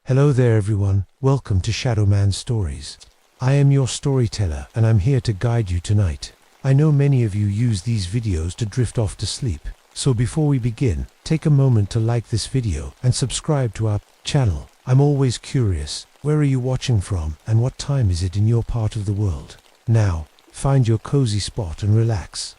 Hello there everyone, welcome to Shadowman Stories. I am your storyteller and I'm here to guide you tonight. I know many of you use these videos to drift off to sleep, so before we begin, take a moment to like this video and subscribe to our channel. I'm always curious, where are you watching from and what time is it in your part of the world? Now, find your cozy spot and relax.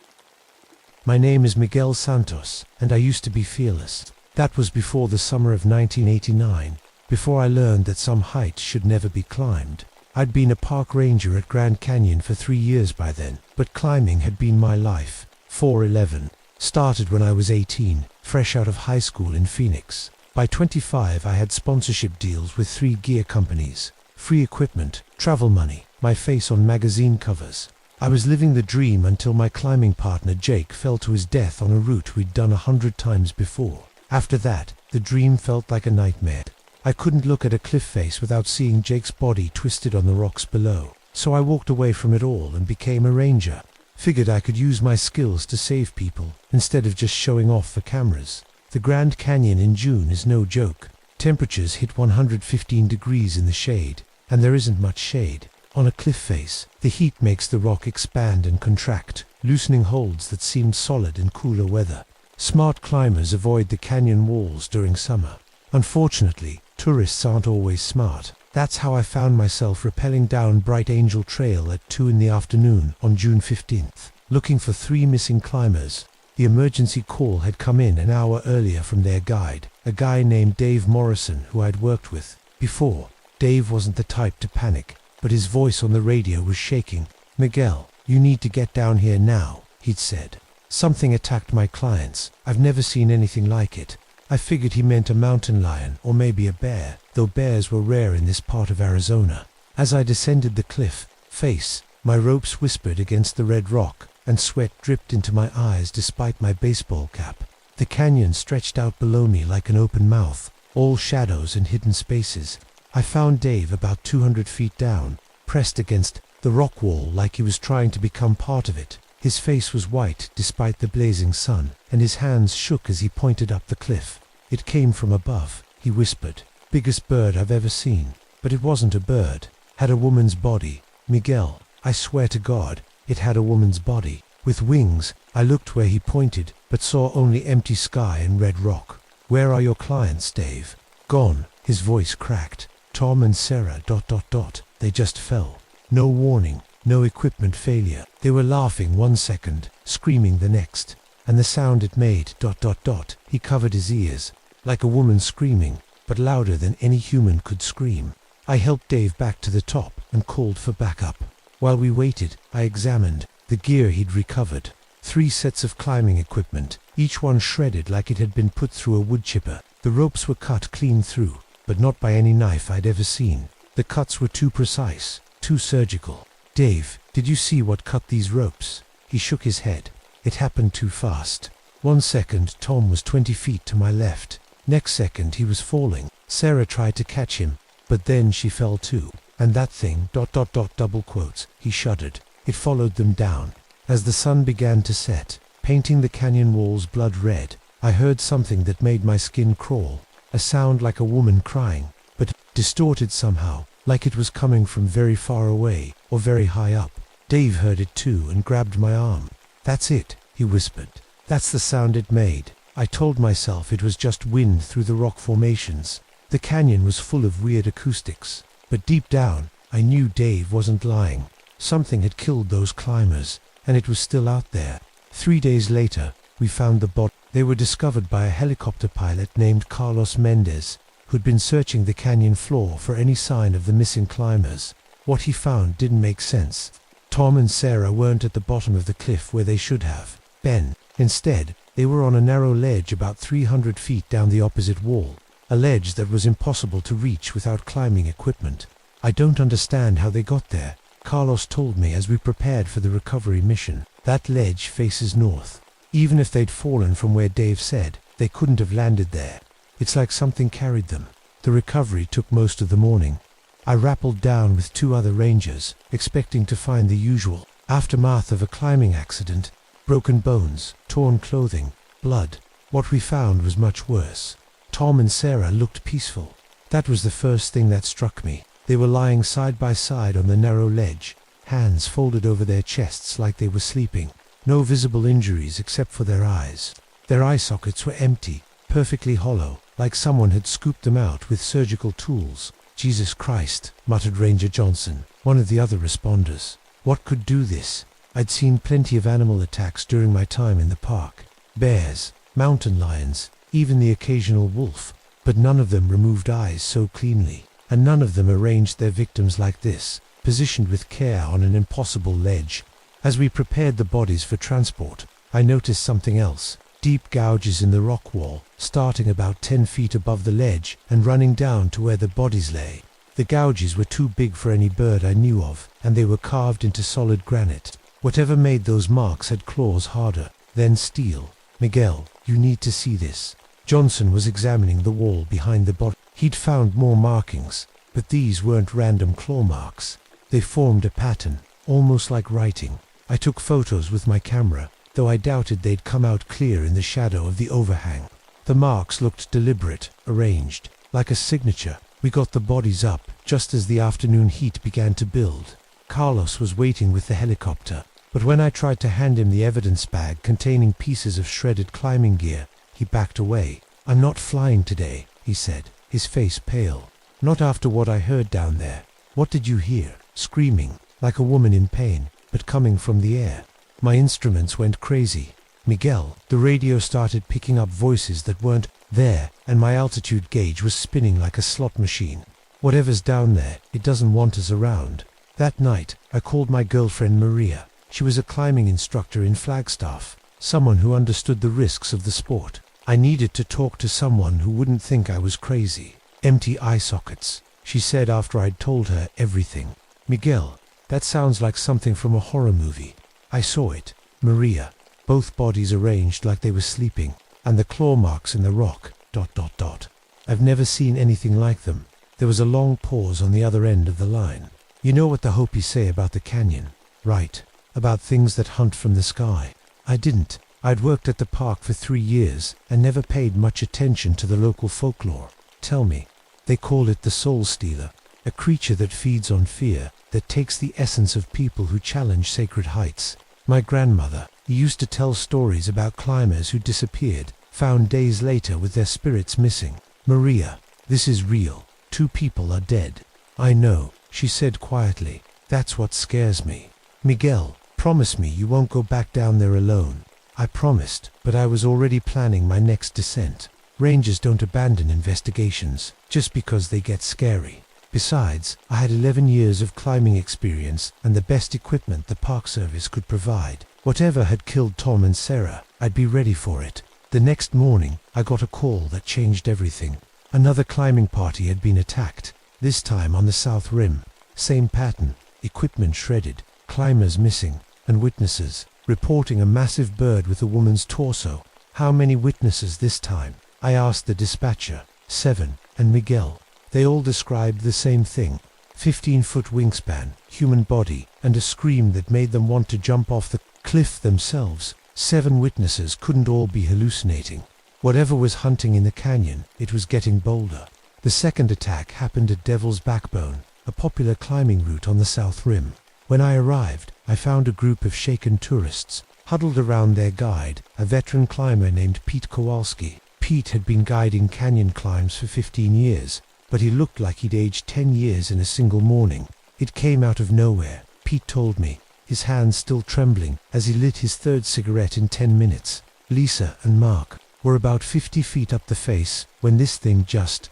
My name is Miguel Santos and I used to be fearless. That was before the summer of 1989. Before I learned that some heights should never be climbed. I'd been a park ranger at Grand Canyon for 3 years by then, but climbing had been my life. 411 started when I was 18, fresh out of high school in Phoenix. By 25 I had sponsorship deals with 3 gear companies, free equipment, travel money, my face on magazine covers. I was living the dream until my climbing partner Jake fell to his death on a route we'd done 100 times before. After that, the dream felt like a nightmare. I couldn't look at a cliff face without seeing Jake's body twisted on the rocks below, so I walked away from it all and became a ranger. Figured I could use my skills to save people, instead of just showing off for cameras. The Grand Canyon in June is no joke. Temperatures hit 115 degrees in the shade, and there isn't much shade. On a cliff face, the heat makes the rock expand and contract, loosening holds that seemed solid in cooler weather. Smart climbers avoid the canyon walls during summer. Unfortunately, tourists aren't always smart. That's how I found myself rappelling down Bright Angel Trail at 2 in the afternoon on June 15th, looking for 3 missing climbers. The emergency call had come in an hour earlier from their guide, a guy named Dave Morrison who I'd worked with before. Dave wasn't the type to panic, but his voice on the radio was shaking. "Miguel, you need to get down here now," he'd said. "Something attacked my clients. I've never seen anything like it." I figured he meant a mountain lion or maybe a bear, though bears were rare in this part of Arizona. As I descended the cliff face, my ropes whispered against the red rock, and sweat dripped into my eyes despite my baseball cap. The canyon stretched out below me like an open mouth, all shadows and hidden spaces. I found Dave about 200 feet down, pressed against the rock wall like he was trying to become part of it. His face was white despite the blazing sun, and his hands shook as he pointed up the cliff. "It came from above," he whispered. "Biggest bird I've ever seen." But it wasn't a bird. Had a woman's body. Miguel, I swear to God, it had a woman's body. With wings. I looked where he pointed, but saw only empty sky and red rock. "Where are your clients, Dave?" "Gone." His voice cracked. "Tom and Sarah ... They just fell. No warning. No equipment failure. They were laughing 1 second, screaming the next. And the sound it made ... He covered his ears, like a woman screaming, but louder than any human could scream. I helped Dave back to the top and called for backup. While we waited, I examined the gear he'd recovered. 3 sets of climbing equipment, each one shredded like it had been put through a wood chipper. The ropes were cut clean through, but not by any knife I'd ever seen. The cuts were too precise, too surgical. "Dave, did you see what cut these ropes?" He shook his head. "It happened too fast. 1 second Tom was 20 feet to my left. Next second he was falling. Sarah tried to catch him, but then she fell too. And that thing ... double quotes, he shuddered. It followed them down. As the sun began to set, painting the canyon walls blood red, I heard something that made my skin crawl. A sound like a woman crying, but distorted somehow, like it was coming from very far away or very high up. Dave heard it too and grabbed my arm. "That's it," he whispered. "That's the sound it made." I told myself it was just wind through the rock formations. The canyon was full of weird acoustics. But deep down, I knew Dave wasn't lying. Something had killed those climbers, and it was still out there. 3 days later, we found the body. They were discovered by a helicopter pilot named Carlos Mendez, who'd been searching the canyon floor for any sign of the missing climbers. What he found didn't make sense. Tom and Sarah weren't at the bottom of the cliff where they should have been. Instead, they were on a narrow ledge about 300 feet down the opposite wall, a ledge that was impossible to reach without climbing equipment. "I don't understand how they got there," Carlos told me as we prepared for the recovery mission. "That ledge faces north. Even if they'd fallen from where Dave said, they couldn't have landed there. It's like something carried them." The recovery took most of the morning. I rappelled down with 2 other rangers, expecting to find the usual aftermath of a climbing accident: broken bones, torn clothing, blood. What we found was much worse. Tom and Sarah looked peaceful. That was the first thing that struck me. They were lying side by side on the narrow ledge, hands folded over their chests like they were sleeping. No visible injuries except for their eyes. Their eye sockets were empty, perfectly hollow, like someone had scooped them out with surgical tools. "Jesus Christ," muttered Ranger Johnson, one of the other responders. What could do this? I'd seen plenty of animal attacks during my time in the park. Bears, mountain lions, even the occasional wolf. But none of them removed eyes so cleanly, and none of them arranged their victims like this, positioned with care on an impossible ledge. As we prepared the bodies for transport, I noticed something else. Deep gouges in the rock wall, starting about 10 feet above the ledge and running down to where the bodies lay. The gouges were too big for any bird I knew of, and they were carved into solid granite. Whatever made those marks had claws harder than steel. "Miguel, you need to see this." Johnson was examining the wall behind the body. He'd found more markings, but these weren't random claw marks. They formed a pattern, almost like writing. I took photos with my camera, though I doubted they'd come out clear in the shadow of the overhang. The marks looked deliberate, arranged, like a signature. We got the bodies up just as the afternoon heat began to build. Carlos was waiting with the helicopter, but when I tried to hand him the evidence bag containing pieces of shredded climbing gear, he backed away. "I'm not flying today," he said, his face pale. "Not after what I heard down there." "What did you hear?" "Screaming, like a woman in pain, but coming from the air." My instruments went crazy. "Miguel," the radio started picking up voices that weren't there, and my altitude gauge was spinning like a slot machine. "Whatever's down there, it doesn't want us around." That night, I called my girlfriend Maria. She was a climbing instructor in Flagstaff, someone who understood the risks of the sport. I needed to talk to someone who wouldn't think I was crazy. "Empty eye sockets," she said after I'd told her everything. "Miguel, that sounds like something from a horror movie." I saw it. Maria. Both bodies arranged like they were sleeping, and the claw marks in the rock, ... I've never seen anything like them. There was a long pause on the other end of the line. "You know what the Hopis say about the canyon, right? About things that hunt from the sky." I didn't. I'd worked at the park for 3 years and never paid much attention to the local folklore. "Tell me." "They call it the soul stealer, a creature that feeds on fear, that takes the essence of people who challenge sacred heights. My grandmother used to tell stories about climbers who disappeared, found days later with their spirits missing." "Maria, this is real. 2 people are dead." "I know," she said quietly. "That's what scares me." "Miguel, promise me you won't go back down there alone." I promised, but I was already planning my next descent. Rangers don't abandon investigations just because they get scary. Besides, I had 11 years of climbing experience and the best equipment the Park Service could provide. Whatever had killed Tom and Sarah, I'd be ready for it. The next morning, I got a call that changed everything. Another climbing party had been attacked, this time on the south rim. Same pattern, equipment shredded, climbers missing, and witnesses reporting a massive bird with a woman's torso. "How many witnesses this time?" I asked the dispatcher. 7, and Miguel. They all described the same thing. 15-foot wingspan, human body, and a scream that made them want to jump off the cliff themselves. 7 witnesses couldn't all be hallucinating. Whatever was hunting in the canyon, it was getting bolder. The second attack happened at Devil's Backbone, a popular climbing route on the south rim. When I arrived, I found a group of shaken tourists, huddled around their guide, a veteran climber named Pete Kowalski. Pete had been guiding canyon climbs for 15 years, but he looked like he'd aged 10 years in a single morning. It came out of nowhere, Pete told me, his hands still trembling as he lit his 3rd cigarette in 10 minutes. Lisa and Mark were about 50 feet up the face when this thing just ...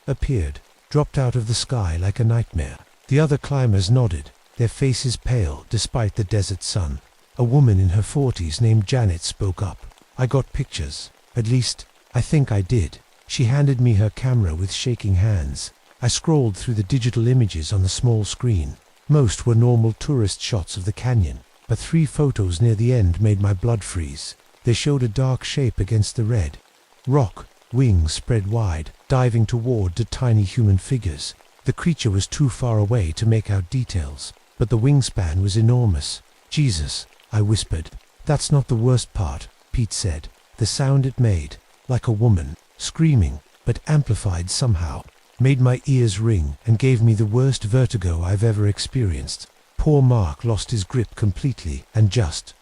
appeared, dropped out of the sky like a nightmare. The other climbers nodded, their faces pale despite the desert sun. A woman in her 40s named Janet spoke up. "I got pictures. At least, I think I did." She handed me her camera with shaking hands. I scrolled through the digital images on the small screen. Most were normal tourist shots of the canyon, but 3 photos near the end made my blood freeze. They showed a dark shape against the red rock, wings spread wide, diving toward the tiny human figures. The creature was too far away to make out details, but the wingspan was enormous. "Jesus," I whispered. "That's not the worst part," Pete said. "The sound it made, like a woman, screaming, but amplified somehow. made my ears ring, and gave me the worst vertigo I've ever experienced. Poor Mark lost his grip completely and just ...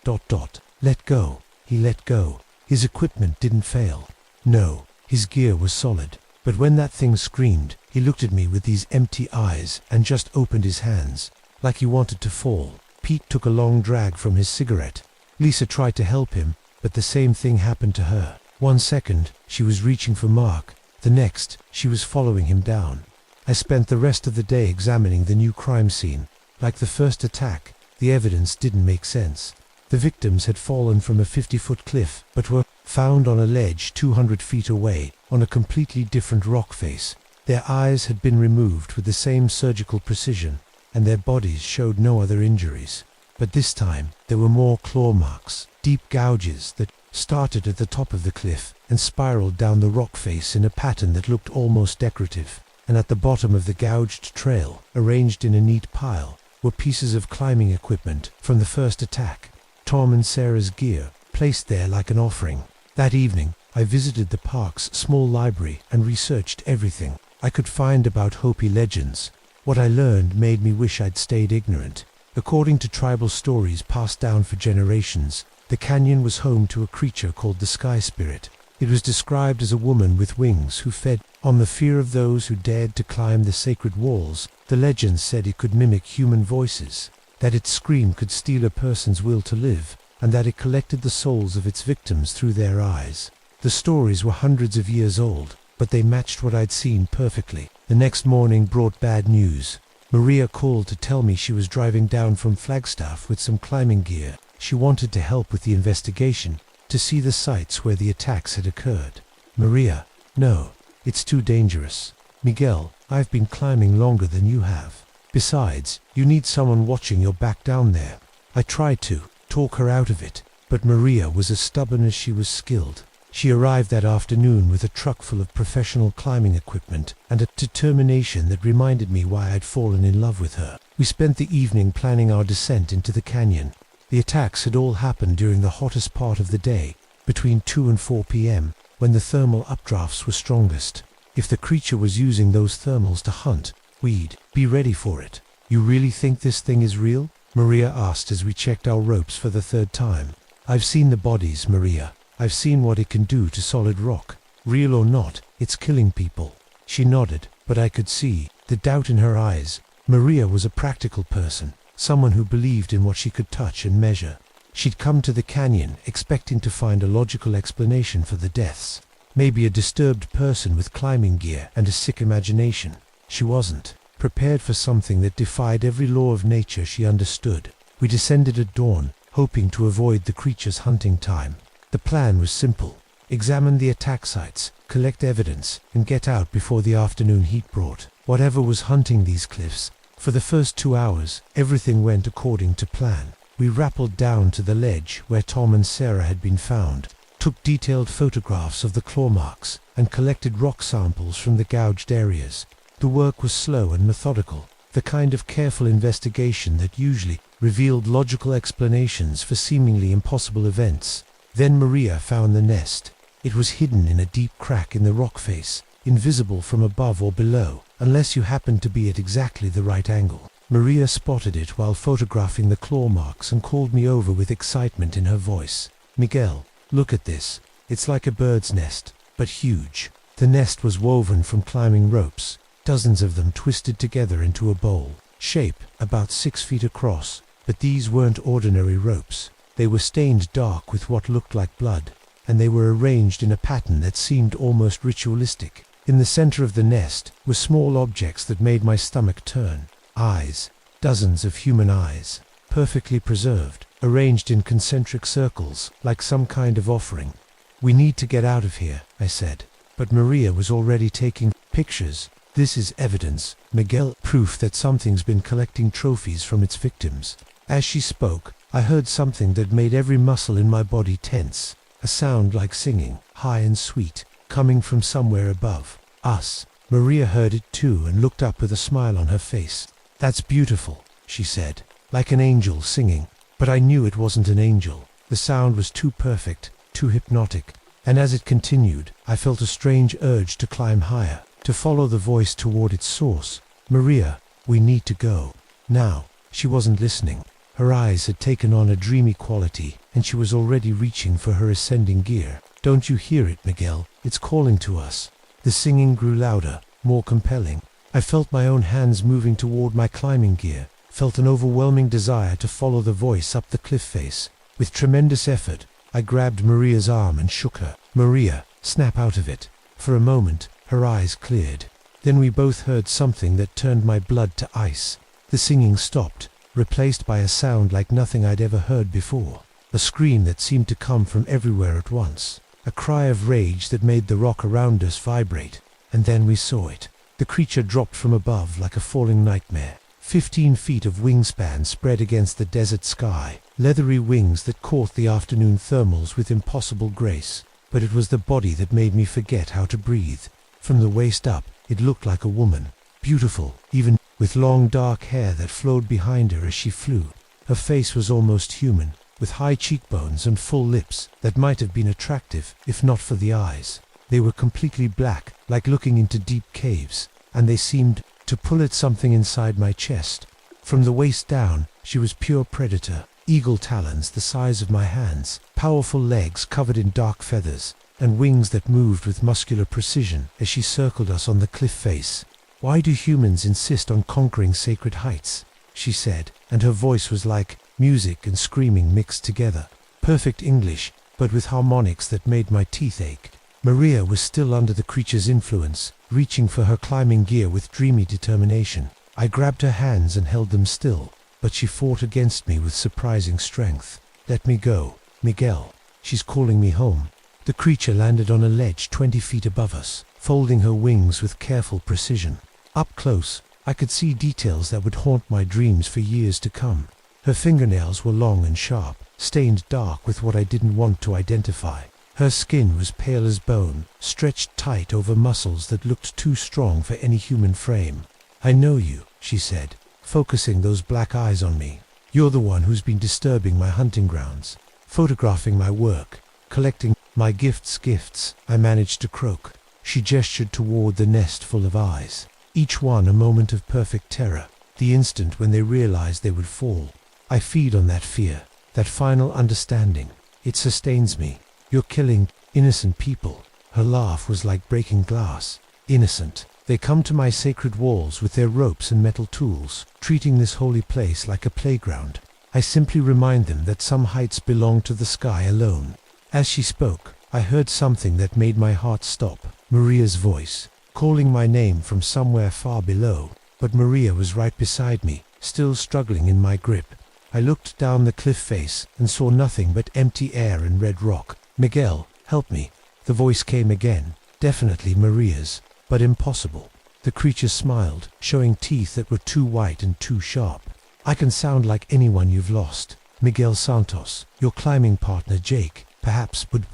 let go. He let go. His equipment didn't fail. No, his gear was solid. But when that thing screamed, he looked at me with these empty eyes and just opened his hands, like he wanted to fall. Pete took a long drag from his cigarette. Lisa tried to help him, but the same thing happened to her. 1 second, she was reaching for Mark. The next, she was following him down. I spent the rest of the day examining the new crime scene. Like the first attack, the evidence didn't make sense. The victims had fallen from a 50-foot cliff, but were found on a ledge 200 feet away, on a completely different rock face. Their eyes had been removed with the same surgical precision, and their bodies showed no other injuries. But this time, there were more claw marks, deep gouges that started at the top of the cliff and spiraled down the rock face in a pattern that looked almost decorative. And at the bottom of the gouged trail, arranged in a neat pile, were pieces of climbing equipment from the first attack. Tom and Sarah's gear, placed there like an offering. That evening, I visited the park's small library and researched everything I could find about Hopi legends. What I learned made me wish I'd stayed ignorant. According to tribal stories passed down for generations, the canyon was home to a creature called the Sky Spirit. It was described as a woman with wings who fed on the fear of those who dared to climb the sacred walls. The legends said it could mimic human voices, that its scream could steal a person's will to live, and that it collected the souls of its victims through their eyes. The stories were hundreds of years old, but they matched what I'd seen perfectly. The next morning brought bad news. Maria called to tell me she was driving down from Flagstaff with some climbing gear. She wanted to help with the investigation, to see the sites where the attacks had occurred. Maria, no, it's too dangerous. Miguel, I've been climbing longer than you have. Besides, you need someone watching your back down there. I tried to talk her out of it, but Maria was as stubborn as she was skilled. She arrived that afternoon with a truck full of professional climbing equipment and a determination that reminded me why I'd fallen in love with her. We spent the evening planning our descent into the canyon. The attacks had all happened during the hottest part of the day, between 2 and 4 p.m., when the thermal updrafts were strongest. If the creature was using those thermals to hunt, we'd be ready for it. You really think this thing is real? Maria asked as we checked our ropes for the 3rd time. I've seen the bodies, Maria. I've seen what it can do to solid rock. Real or not, it's killing people. She nodded, but I could see the doubt in her eyes. Maria was a practical person, someone who believed in what she could touch and measure. She'd come to the canyon expecting to find a logical explanation for the deaths. Maybe a disturbed person with climbing gear and a sick imagination. She wasn't prepared for something that defied every law of nature she understood. We descended at dawn, hoping to avoid the creature's hunting time. The plan was simple. Examine the attack sites, collect evidence, and get out before the afternoon heat brought whatever was hunting these cliffs. For the first 2 hours, everything went according to plan. We rappelled down to the ledge where Tom and Sarah had been found, took detailed photographs of the claw marks, and collected rock samples from the gouged areas. The work was slow and methodical, the kind of careful investigation that usually revealed logical explanations for seemingly impossible events. Then Maria found the nest. It was hidden in a deep crack in the rock face, invisible from above or below, unless you happened to be at exactly the right angle. Maria spotted it while photographing the claw marks and called me over with excitement in her voice. Miguel, look at this. It's like a bird's nest, but huge. The nest was woven from climbing ropes, dozens of them twisted together into a bowl, shape about 6 feet across. But these weren't ordinary ropes. They were stained dark with what looked like blood, and they were arranged in a pattern that seemed almost ritualistic. In the center of the nest were small objects that made my stomach turn. Eyes, dozens of human eyes, perfectly preserved, arranged in concentric circles like some kind of offering. We need to get out of here, I said. But Maria was already taking pictures. This is evidence, Miguel, proof that something's been collecting trophies from its victims. As she spoke, I heard something that made every muscle in my body tense. A sound like singing, high and sweet, coming from somewhere above us. Maria heard it too and looked up with a smile on her face. That's beautiful, she said, like an angel singing. But I knew it wasn't an angel. The sound was too perfect, too hypnotic. And as it continued, I felt a strange urge to climb higher. to follow the voice toward its source. "Maria, we need to go. Now." She wasn't listening. Her eyes had taken on a dreamy quality, and she was already reaching for her ascending gear. "Don't you hear it, Miguel? It's calling to us." The singing grew louder, more compelling. I felt my own hands moving toward my climbing gear, felt an overwhelming desire to follow the voice up the cliff face. With tremendous effort, I grabbed Maria's arm and shook her. "Maria, snap out of it." For a moment, her eyes cleared. Then we both heard something that turned my blood to ice. The singing stopped, replaced by a sound like nothing I'd ever heard before. A scream that seemed to come from everywhere at once. A cry of rage that made the rock around us vibrate. And then we saw it. The creature dropped from above like a falling nightmare. 15 feet of wingspan spread against the desert sky, leathery wings that caught the afternoon thermals with impossible grace. But it was the body that made me forget how to breathe. From the waist up, it looked like a woman. Beautiful, even with long dark hair that flowed behind her as she flew. Her face was almost human, with high cheekbones and full lips that might have been attractive if not for the eyes. They were completely black, like looking into deep caves, and they seemed to pull at something inside my chest. From the waist down, she was pure predator. Eagle talons the size of my hands, powerful legs covered in dark feathers, and wings that moved with muscular precision as she circled us on the cliff face. "Why do humans insist on conquering sacred heights?" she said, and her voice was like music and screaming mixed together. Perfect English, but with harmonics that made my teeth ache. Maria was still under the creature's influence, reaching for her climbing gear with dreamy determination. I grabbed her hands and held them still, but she fought against me with surprising strength. "Let me go, Miguel. She's calling me home." The creature landed on a ledge 20 feet above us, folding her wings with careful precision. Up close, I could see details that would haunt my dreams for years to come. Her fingernails were long and sharp, stained dark with what I didn't want to identify. Her skin was pale as bone, stretched tight over muscles that looked too strong for any human frame. "I know you," she said, focusing those black eyes on me. "You're the one who's been disturbing my hunting grounds, photographing my work, collecting my gifts," I managed to croak. She gestured toward the nest full of eyes, each one a moment of perfect terror, the instant when they realized they would fall. I feed on that fear, that final understanding. It sustains me. "You're killing innocent people." Her laugh was like breaking glass. "Innocent. They come to my sacred walls with their ropes and metal tools, treating this holy place like a playground. I simply remind them that some heights belong to the sky alone." As she spoke, I heard something that made my heart stop. Maria's voice, calling my name from somewhere far below. But Maria was right beside me, still struggling in my grip. I looked down the cliff face and saw nothing but empty air and red rock. "Miguel, help me." The voice came again, definitely Maria's, but impossible. The creature smiled, showing teeth that were too white and too sharp. "I can sound like anyone you've lost. Miguel Santos, your climbing partner Jake, perhaps would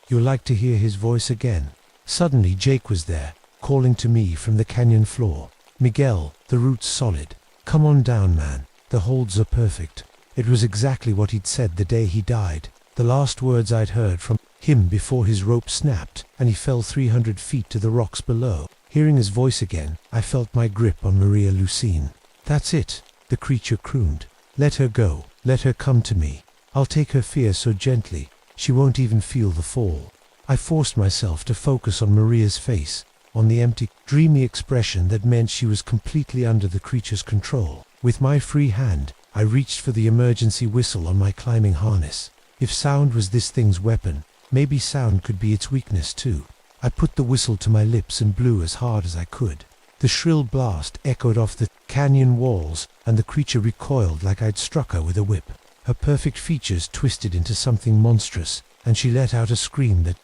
you like to hear his voice again?" Suddenly Jake was there, calling to me from the canyon floor. "Miguel, the route's solid. Come on down, man. The holds are perfect." It was exactly what he'd said the day he died. The last words I'd heard from him before his rope snapped and he fell 300 feet to the rocks below. Hearing his voice again, I felt my grip on Maria Lucine. "That's it," the creature crooned. "Let her go. Let her come to me. I'll take her fear so gently, she won't even feel the fall." I forced myself to focus on Maria's face, on the empty, dreamy expression that meant she was completely under the creature's control. With my free hand, I reached for the emergency whistle on my climbing harness. If sound was this thing's weapon, maybe sound could be its weakness too. I put the whistle to my lips and blew as hard as I could. The shrill blast echoed off the canyon walls, and the creature recoiled like I'd struck her with a whip. Her perfect features twisted into something monstrous, and she let out a scream that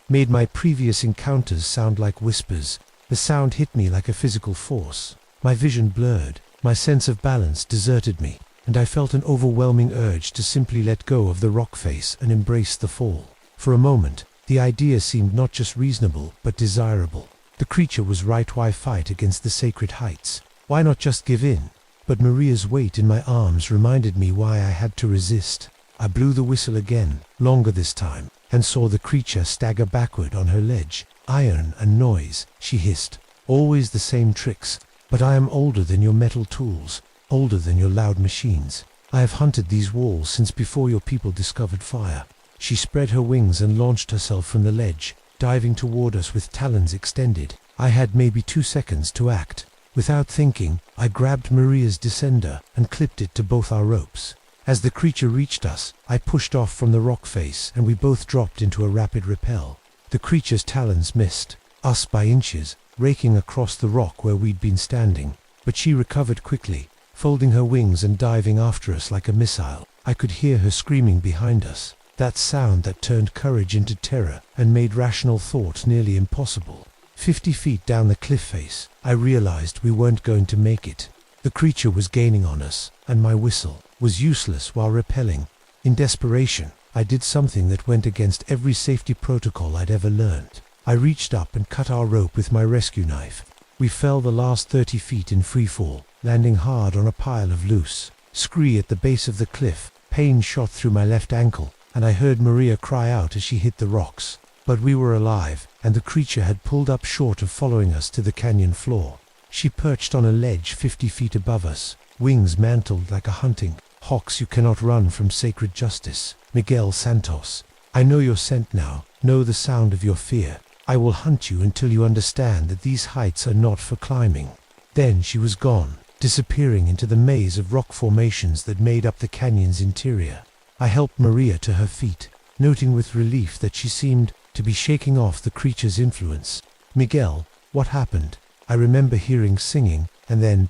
made my previous encounters sound like whispers. The sound hit me like a physical force. My vision blurred, my sense of balance deserted me, and I felt an overwhelming urge to simply let go of the rock face and embrace the fall. For a moment, the idea seemed not just reasonable, but desirable. The creature was right. Why fight against the sacred heights? Why not just give in? But Maria's weight in my arms reminded me why I had to resist. I blew the whistle again, longer this time, and saw the creature stagger backward on her ledge. "Iron and noise," she hissed. always the same tricks, but I am older than your metal tools, older than your loud machines. I have hunted these walls since before your people discovered fire." She spread her wings and launched herself from the ledge, diving toward us with talons extended. I had maybe 2 seconds to act. Without thinking, I grabbed Maria's descender and clipped it to both our ropes. As the creature reached us, I pushed off from the rock face and we both dropped into a rapid rappel. The creature's talons missed us by inches, raking across the rock where we'd been standing, but she recovered quickly, folding her wings and diving after us like a missile. I could hear her screaming behind us, that sound that turned courage into terror and made rational thought nearly impossible. 50 feet down the cliff face, I realized we weren't going to make it. The creature was gaining on us, and my whistle was useless while repelling. In desperation, I did something that went against every safety protocol I'd ever learned. I reached up and cut our rope with my rescue knife. We fell the last 30 feet in free fall, landing hard on a pile of loose scree at the base of the cliff. Pain shot through my left ankle, and I heard Maria cry out as she hit the rocks. But we were alive, and the creature had pulled up short of following us to the canyon floor. She perched on a ledge 50 feet above us, wings mantled like a hunting hawk's. "You cannot run from sacred justice, Miguel Santos. I know your scent now, know the sound of your fear. I will hunt you until you understand that these heights are not for climbing." Then she was gone, disappearing into the maze of rock formations that made up the canyon's interior. I helped Maria to her feet, noting with relief that she seemed to be shaking off the creature's influence. "Miguel, what happened?" I remember hearing singing, and then ...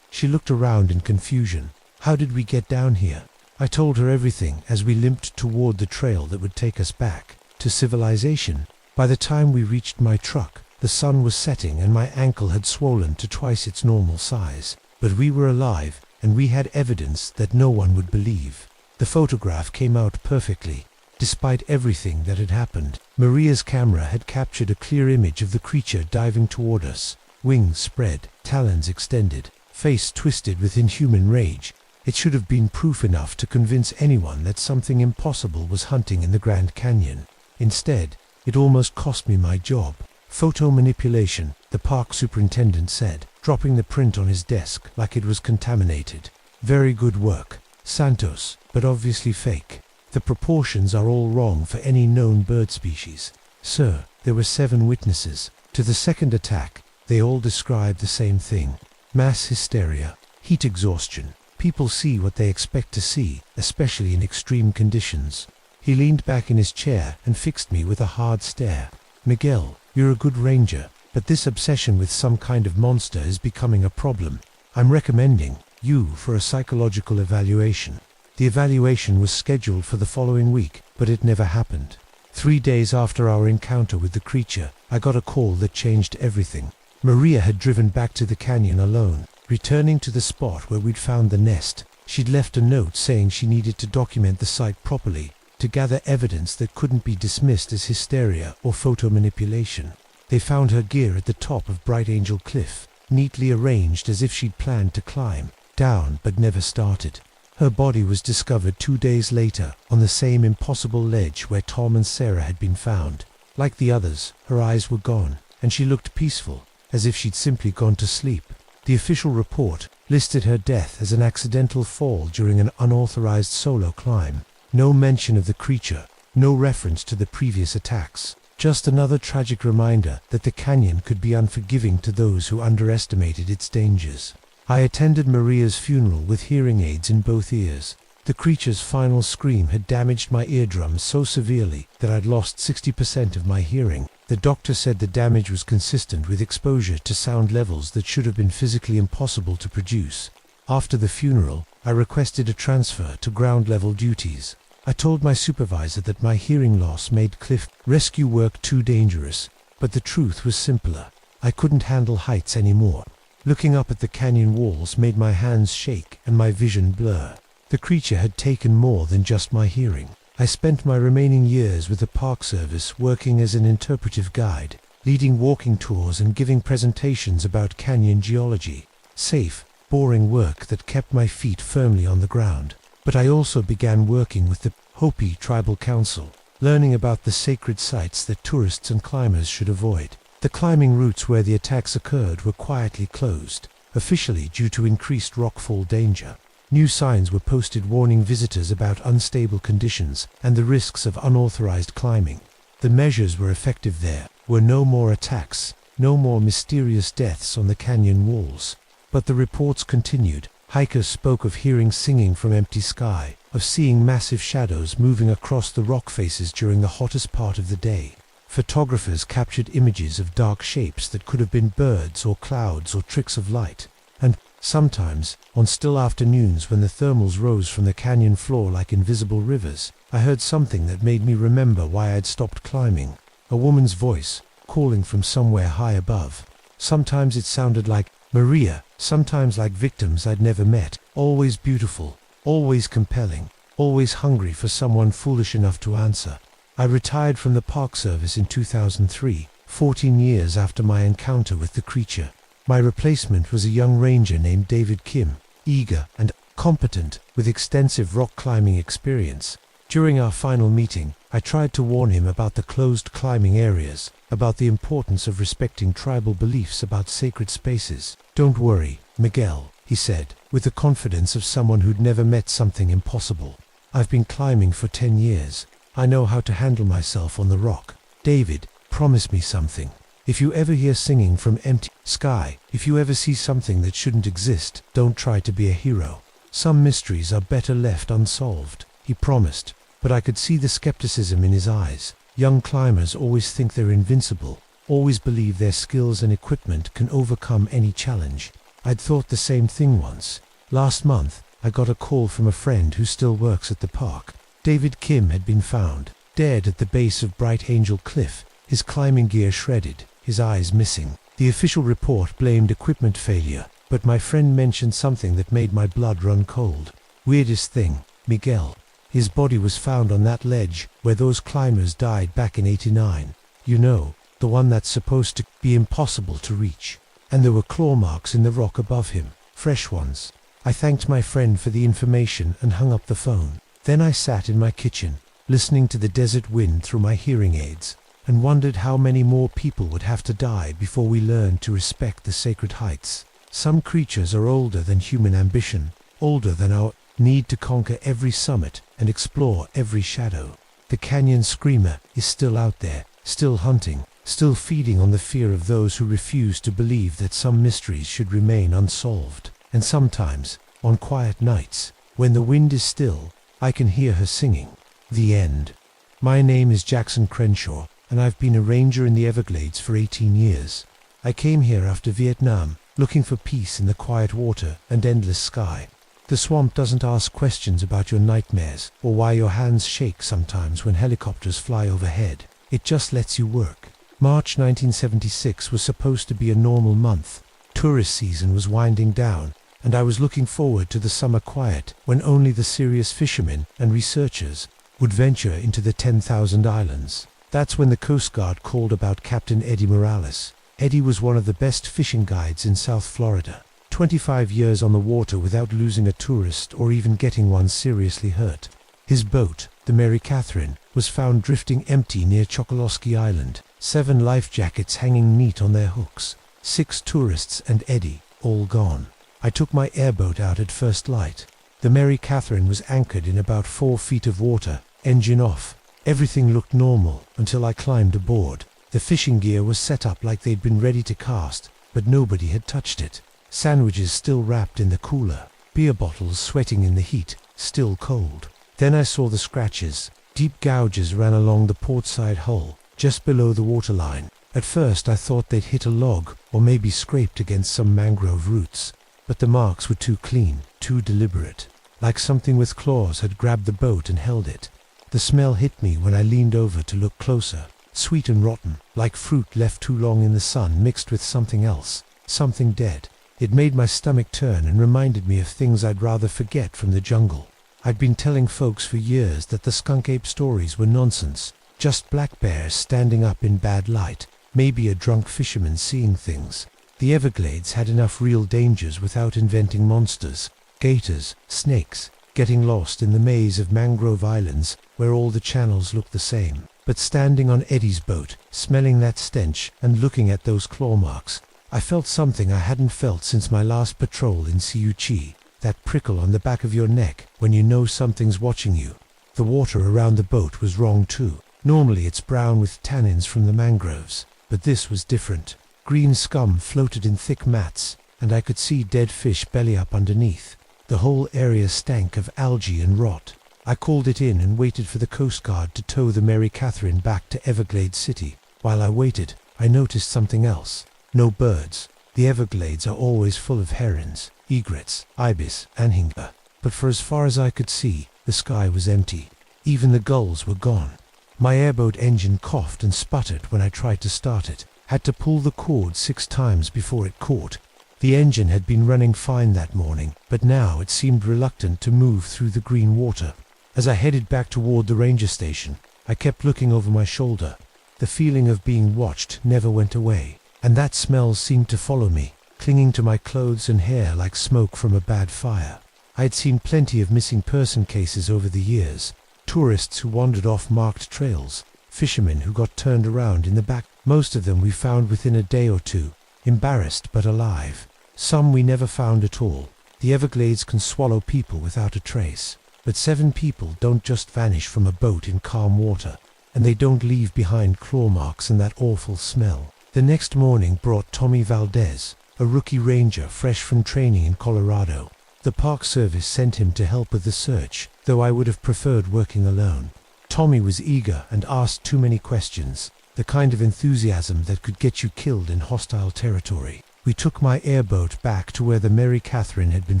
She looked around in confusion. "How did we get down here?" I told her everything as we limped toward the trail that would take us back to civilization. By the time we reached my truck, the sun was setting and my ankle had swollen to twice its normal size. But we were alive, and we had evidence that no one would believe. The photograph came out perfectly. Despite everything that had happened, Maria's camera had captured a clear image of the creature diving toward us, wings spread, talons extended, face twisted with inhuman rage. It should have been proof enough to convince anyone that something impossible was hunting in the Grand Canyon. Instead, it almost cost me my job. "Photo manipulation," the park superintendent said, dropping the print on his desk like it was contaminated. "Very good work, Santos, but obviously fake. The proportions are all wrong for any known bird species." "Sir, there were 7 witnesses to the second attack. They all described the same thing. Mass hysteria, heat exhaustion. People see what they expect to see, especially in extreme conditions." He leaned back in his chair and fixed me with a hard stare. "Miguel, you're a good ranger, but this obsession with some kind of monster is becoming a problem. I'm recommending you for a psychological evaluation." The evaluation was scheduled for the following week, but it never happened. 3 days after our encounter with the creature, I got a call that changed everything. Maria had driven back to the canyon alone, returning to the spot where we'd found the nest. She'd left a note saying she needed to document the site properly, to gather evidence that couldn't be dismissed as hysteria or photo manipulation. They found her gear at the top of Bright Angel Cliff, neatly arranged as if she'd planned to climb down but never started. Her body was discovered 2 days later on the same impossible ledge where Tom and Sarah had been found. Like the others, her eyes were gone, and she looked peaceful, as if she'd simply gone to sleep. The official report listed her death as an accidental fall during an unauthorized solo climb. No mention of the creature, no reference to the previous attacks. Just another tragic reminder that the canyon could be unforgiving to those who underestimated its dangers. I attended Maria's funeral with hearing aids in both ears. The creature's final scream had damaged my eardrums so severely that I'd lost 60% of my hearing. The doctor said the damage was consistent with exposure to sound levels that should have been physically impossible to produce. After the funeral, I requested a transfer to ground-level duties. I told my supervisor that my hearing loss made cliff rescue work too dangerous, but the truth was simpler. I couldn't handle heights anymore. Looking up at the canyon walls made my hands shake and my vision blur. The creature had taken more than just my hearing. I spent my remaining years with the Park Service working as an interpretive guide, leading walking tours and giving presentations about canyon geology. Safe, boring work that kept my feet firmly on the ground. But I also began working with the Hopi Tribal Council, learning about the sacred sites that tourists and climbers should avoid. The climbing routes where the attacks occurred were quietly closed, officially due to increased rockfall danger. New signs were posted warning visitors about unstable conditions and the risks of unauthorized climbing. The measures were effective. There were no more attacks, no more mysterious deaths on the canyon walls. But the reports continued. Hikers spoke of hearing singing from empty sky, of seeing massive shadows moving across the rock faces during the hottest part of the day. Photographers captured images of dark shapes that could have been birds or clouds or tricks of light. And sometimes, on still afternoons when the thermals rose from the canyon floor like invisible rivers, I heard something that made me remember why I'd stopped climbing. A woman's voice, calling from somewhere high above. Sometimes it sounded like Maria, sometimes like victims I'd never met. Always beautiful, always compelling, always hungry for someone foolish enough to answer. I retired from the Park Service in 2003, 14 years after my encounter with the creature. My replacement was a young ranger named David Kim, eager and competent, with extensive rock climbing experience. During our final meeting, I tried to warn him about the closed climbing areas, about the importance of respecting tribal beliefs about sacred spaces. "Don't worry, Miguel," he said, with the confidence of someone who'd never met something impossible. "I've been climbing for 10 years. I know how to handle myself on the rock. David, promise me something. If you ever hear singing from empty sky, if you ever see something that shouldn't exist, don't try to be a hero. Some mysteries are better left unsolved," he promised, but I could see the skepticism in his eyes. Young climbers always think they're invincible, always believe their skills and equipment can overcome any challenge. I'd thought the same thing once. Last month, I got a call from a friend who still works at the park. David Kim had been found, dead at the base of Bright Angel Cliff, his climbing gear shredded, his eyes missing. The official report blamed equipment failure, but my friend mentioned something that made my blood run cold. Weirdest thing, Miguel. His body was found on that ledge where those climbers died back in '89. You know, the one that's supposed to be impossible to reach. And there were claw marks in the rock above him, fresh ones. I thanked my friend for the information and hung up the phone. Then I sat in my kitchen, listening to the desert wind through my hearing aids, and wondered how many more people would have to die before we learned to respect the sacred heights. Some creatures are older than human ambition, older than our need to conquer every summit and explore every shadow. The canyon screamer is still out there, still hunting, still feeding on the fear of those who refuse to believe that some mysteries should remain unsolved. And sometimes, on quiet nights, when the wind is still, I can hear her singing. The end. My name is Jackson Crenshaw, and I've been a ranger in the Everglades for 18 years. I came here after Vietnam, looking for peace in the quiet water and endless sky. The swamp doesn't ask questions about your nightmares or why your hands shake sometimes when helicopters fly overhead. It just lets you work. March 1976 was supposed to be a normal month. Tourist season was winding down, and I was looking forward to the summer quiet when only the serious fishermen and researchers would venture into the 10,000 islands. That's when the Coast Guard called about Captain Eddie Morales. Eddie was one of the best fishing guides in South Florida. 25 years on the water without losing a tourist or even getting one seriously hurt. His boat, the Mary Catherine, was found drifting empty near Chokoloskee Island, 7 life jackets hanging neat on their hooks, 6 tourists and Eddie, all gone. I took my airboat out at first light. The Mary Catherine was anchored in about 4 feet of water, engine off. Everything looked normal until I climbed aboard. The fishing gear was set up like they'd been ready to cast, but nobody had touched it. Sandwiches still wrapped in the cooler, beer bottles sweating in the heat, still cold. Then I saw the scratches. Deep gouges ran along the portside hull, just below the waterline. At first I thought they'd hit a log, or maybe scraped against some mangrove roots. But the marks were too clean, too deliberate, like something with claws had grabbed the boat and held it. The smell hit me when I leaned over to look closer, sweet and rotten, like fruit left too long in the sun mixed with something else, something dead. It made my stomach turn and reminded me of things I'd rather forget from the jungle. I'd been telling folks for years that the skunk ape stories were nonsense, just black bears standing up in bad light, maybe a drunk fisherman seeing things. The Everglades had enough real dangers without inventing monsters, gators, snakes, getting lost in the maze of mangrove islands where all the channels looked the same. But standing on Eddie's boat, smelling that stench and looking at those claw marks, I felt something I hadn't felt since my last patrol in Siuchi, that prickle on the back of your neck when you know something's watching you. The water around the boat was wrong too. Normally it's brown with tannins from the mangroves, but this was different. Green scum floated in thick mats, and I could see dead fish belly up underneath. The whole area stank of algae and rot. I called it in and waited for the Coast Guard to tow the Mary Catherine back to Everglades City. While I waited, I noticed something else. No birds. The Everglades are always full of herons, egrets, ibis, and anhinga. But for as far as I could see, the sky was empty. Even the gulls were gone. My airboat engine coughed and sputtered when I tried to start it. Had to pull the cord 6 times before it caught. The engine had been running fine that morning, but now it seemed reluctant to move through the green water. As I headed back toward the ranger station, I kept looking over my shoulder. The feeling of being watched never went away, and that smell seemed to follow me, clinging to my clothes and hair like smoke from a bad fire. I had seen plenty of missing person cases over the years. Tourists who wandered off marked trails, fishermen who got turned around in the back. Most of them we found within a day or two, embarrassed but alive. Some we never found at all. The Everglades can swallow people without a trace. But 7 people don't just vanish from a boat in calm water, and they don't leave behind claw marks and that awful smell. The next morning brought Tommy Valdez, a rookie ranger fresh from training in Colorado. The Park Service sent him to help with the search, though I would have preferred working alone. Tommy was eager and asked too many questions, the kind of enthusiasm that could get you killed in hostile territory. We took my airboat back to where the Mary Catherine had been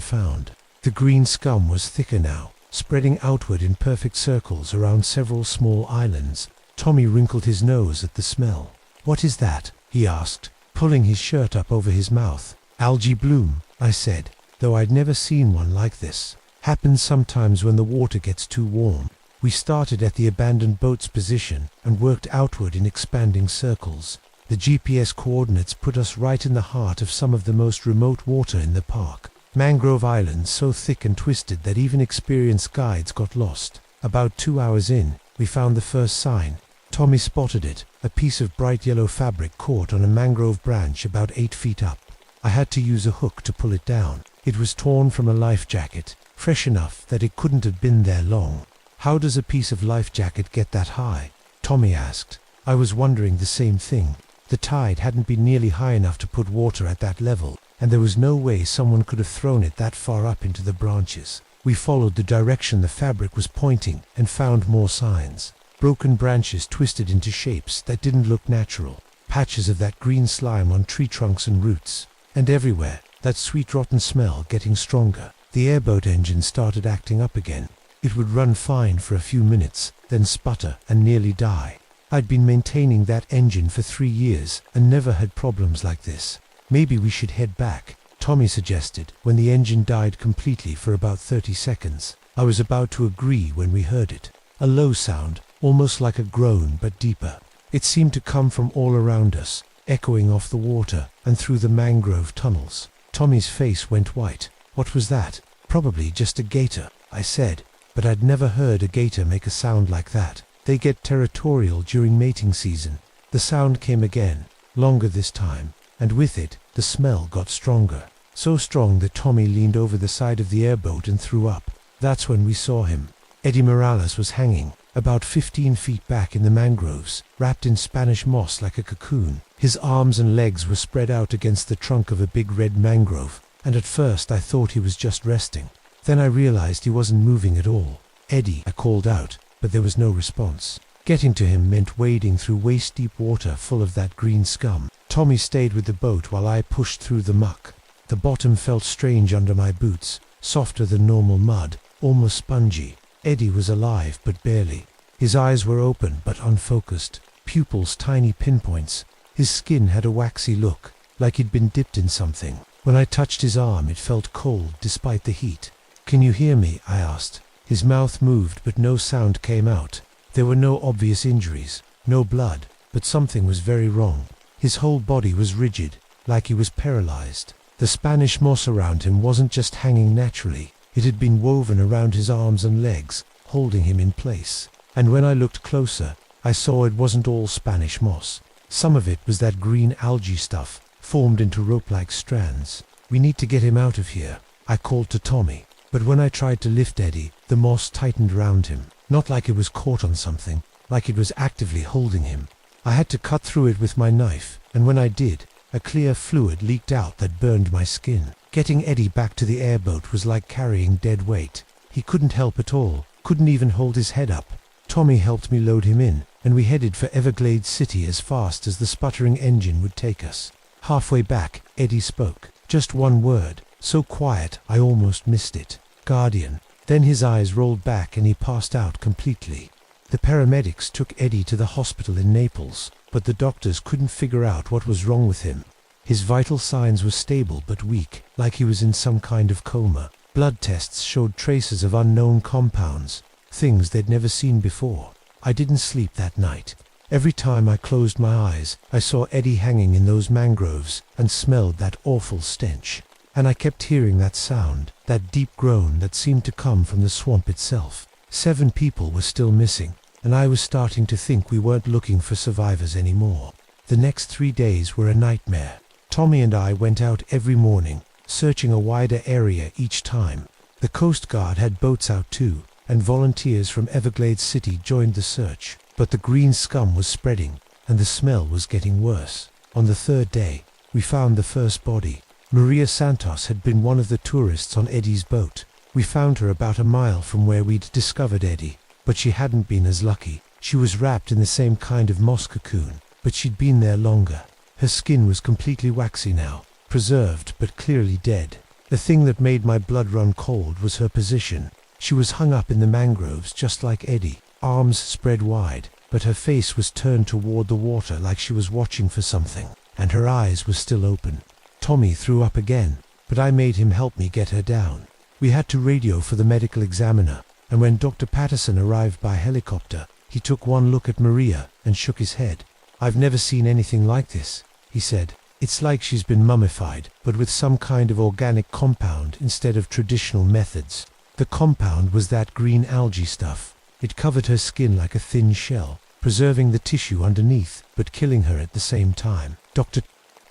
found. The green scum was thicker now, spreading outward in perfect circles around several small islands. Tommy wrinkled his nose at the smell. "What is that?" he asked, pulling his shirt up over his mouth. "Algae bloom," I said, though I'd never seen one like this. "Happens sometimes when the water gets too warm." We started at the abandoned boat's position and worked outward in expanding circles. The GPS coordinates put us right in the heart of some of the most remote water in the park. Mangrove islands so thick and twisted that even experienced guides got lost. About 2 hours in, we found the first sign. Tommy spotted it, a piece of bright yellow fabric caught on a mangrove branch about 8 feet up. I had to use a hook to pull it down. It was torn from a life jacket, fresh enough that it couldn't have been there long. "How does a piece of life jacket get that high?" Tommy asked. I was wondering the same thing. The tide hadn't been nearly high enough to put water at that level, and there was no way someone could have thrown it that far up into the branches. We followed the direction the fabric was pointing and found more signs. Broken branches twisted into shapes that didn't look natural. Patches of that green slime on tree trunks and roots. And everywhere, that sweet rotten smell getting stronger. The airboat engine started acting up again. It would run fine for a few minutes, then sputter and nearly die. I'd been maintaining that engine for 3 years and never had problems like this. "Maybe we should head back," Tommy suggested, when the engine died completely for about 30 seconds. I was about to agree when we heard it. A low sound, almost like a groan but deeper. It seemed to come from all around us, echoing off the water and through the mangrove tunnels. Tommy's face went white. "What was that?" "Probably just a gator," I said, but I'd never heard a gator make a sound like that. They get territorial during mating season. The sound came again, longer this time, and with it, the smell got stronger. So strong that Tommy leaned over the side of the airboat and threw up. That's when we saw him. Eddie Morales was hanging, about 15 feet back in the mangroves, wrapped in Spanish moss like a cocoon. His arms and legs were spread out against the trunk of a big red mangrove, and at first I thought he was just resting. Then I realized he wasn't moving at all. "Eddie," I called out, but there was no response. Getting to him meant wading through waist-deep water full of that green scum. Tommy stayed with the boat while I pushed through the muck. The bottom felt strange under my boots, softer than normal mud, almost spongy. Eddie was alive, but barely. His eyes were open but unfocused, pupils tiny pinpoints. His skin had a waxy look, like he'd been dipped in something. When I touched his arm, it felt cold despite the heat. "Can you hear me?" I asked. His mouth moved, but no sound came out. There were no obvious injuries, no blood, but something was very wrong. His whole body was rigid, like he was paralyzed. The Spanish moss around him wasn't just hanging naturally. It had been woven around his arms and legs, holding him in place. And when I looked closer, I saw it wasn't all Spanish moss. Some of it was that green algae stuff, formed into rope-like strands. "We need to get him out of here," I called to Tommy. But when I tried to lift Eddie, the moss tightened around him. Not like it was caught on something, like it was actively holding him. I had to cut through it with my knife, and when I did, a clear fluid leaked out that burned my skin. Getting Eddie back to the airboat was like carrying dead weight. He couldn't help at all, couldn't even hold his head up. Tommy helped me load him in, and we headed for Everglades City as fast as the sputtering engine would take us. Halfway back, Eddie spoke. Just one word, so quiet I almost missed it. "Guardian." Then his eyes rolled back and he passed out completely. The paramedics took Eddie to the hospital in Naples, but the doctors couldn't figure out what was wrong with him. His vital signs were stable but weak, like he was in some kind of coma. Blood tests showed traces of unknown compounds, things they'd never seen before. I didn't sleep that night. Every time I closed my eyes, I saw Eddie hanging in those mangroves and smelled that awful stench. And I kept hearing that sound, that deep groan that seemed to come from the swamp itself. 7 people were still missing, and I was starting to think we weren't looking for survivors anymore. The next 3 days were a nightmare. Tommy and I went out every morning, searching a wider area each time. The Coast Guard had boats out too, and volunteers from Everglades City joined the search. But the green scum was spreading, and the smell was getting worse. On the 3rd day, we found the first body. Maria Santos had been one of the tourists on Eddie's boat. We found her about a mile from where we'd discovered Eddie, but she hadn't been as lucky. She was wrapped in the same kind of moss cocoon, but she'd been there longer. Her skin was completely waxy now, preserved but clearly dead. The thing that made my blood run cold was her position. She was hung up in the mangroves just like Eddie, arms spread wide, but her face was turned toward the water like she was watching for something, and her eyes were still open. Tommy threw up again, but I made him help me get her down. We had to radio for the medical examiner, and when Dr. Patterson arrived by helicopter, he took one look at Maria and shook his head. "I've never seen anything like this," he said. "It's like she's been mummified, but with some kind of organic compound instead of traditional methods." The compound was that green algae stuff. It covered her skin like a thin shell, preserving the tissue underneath, but killing her at the same time. Dr.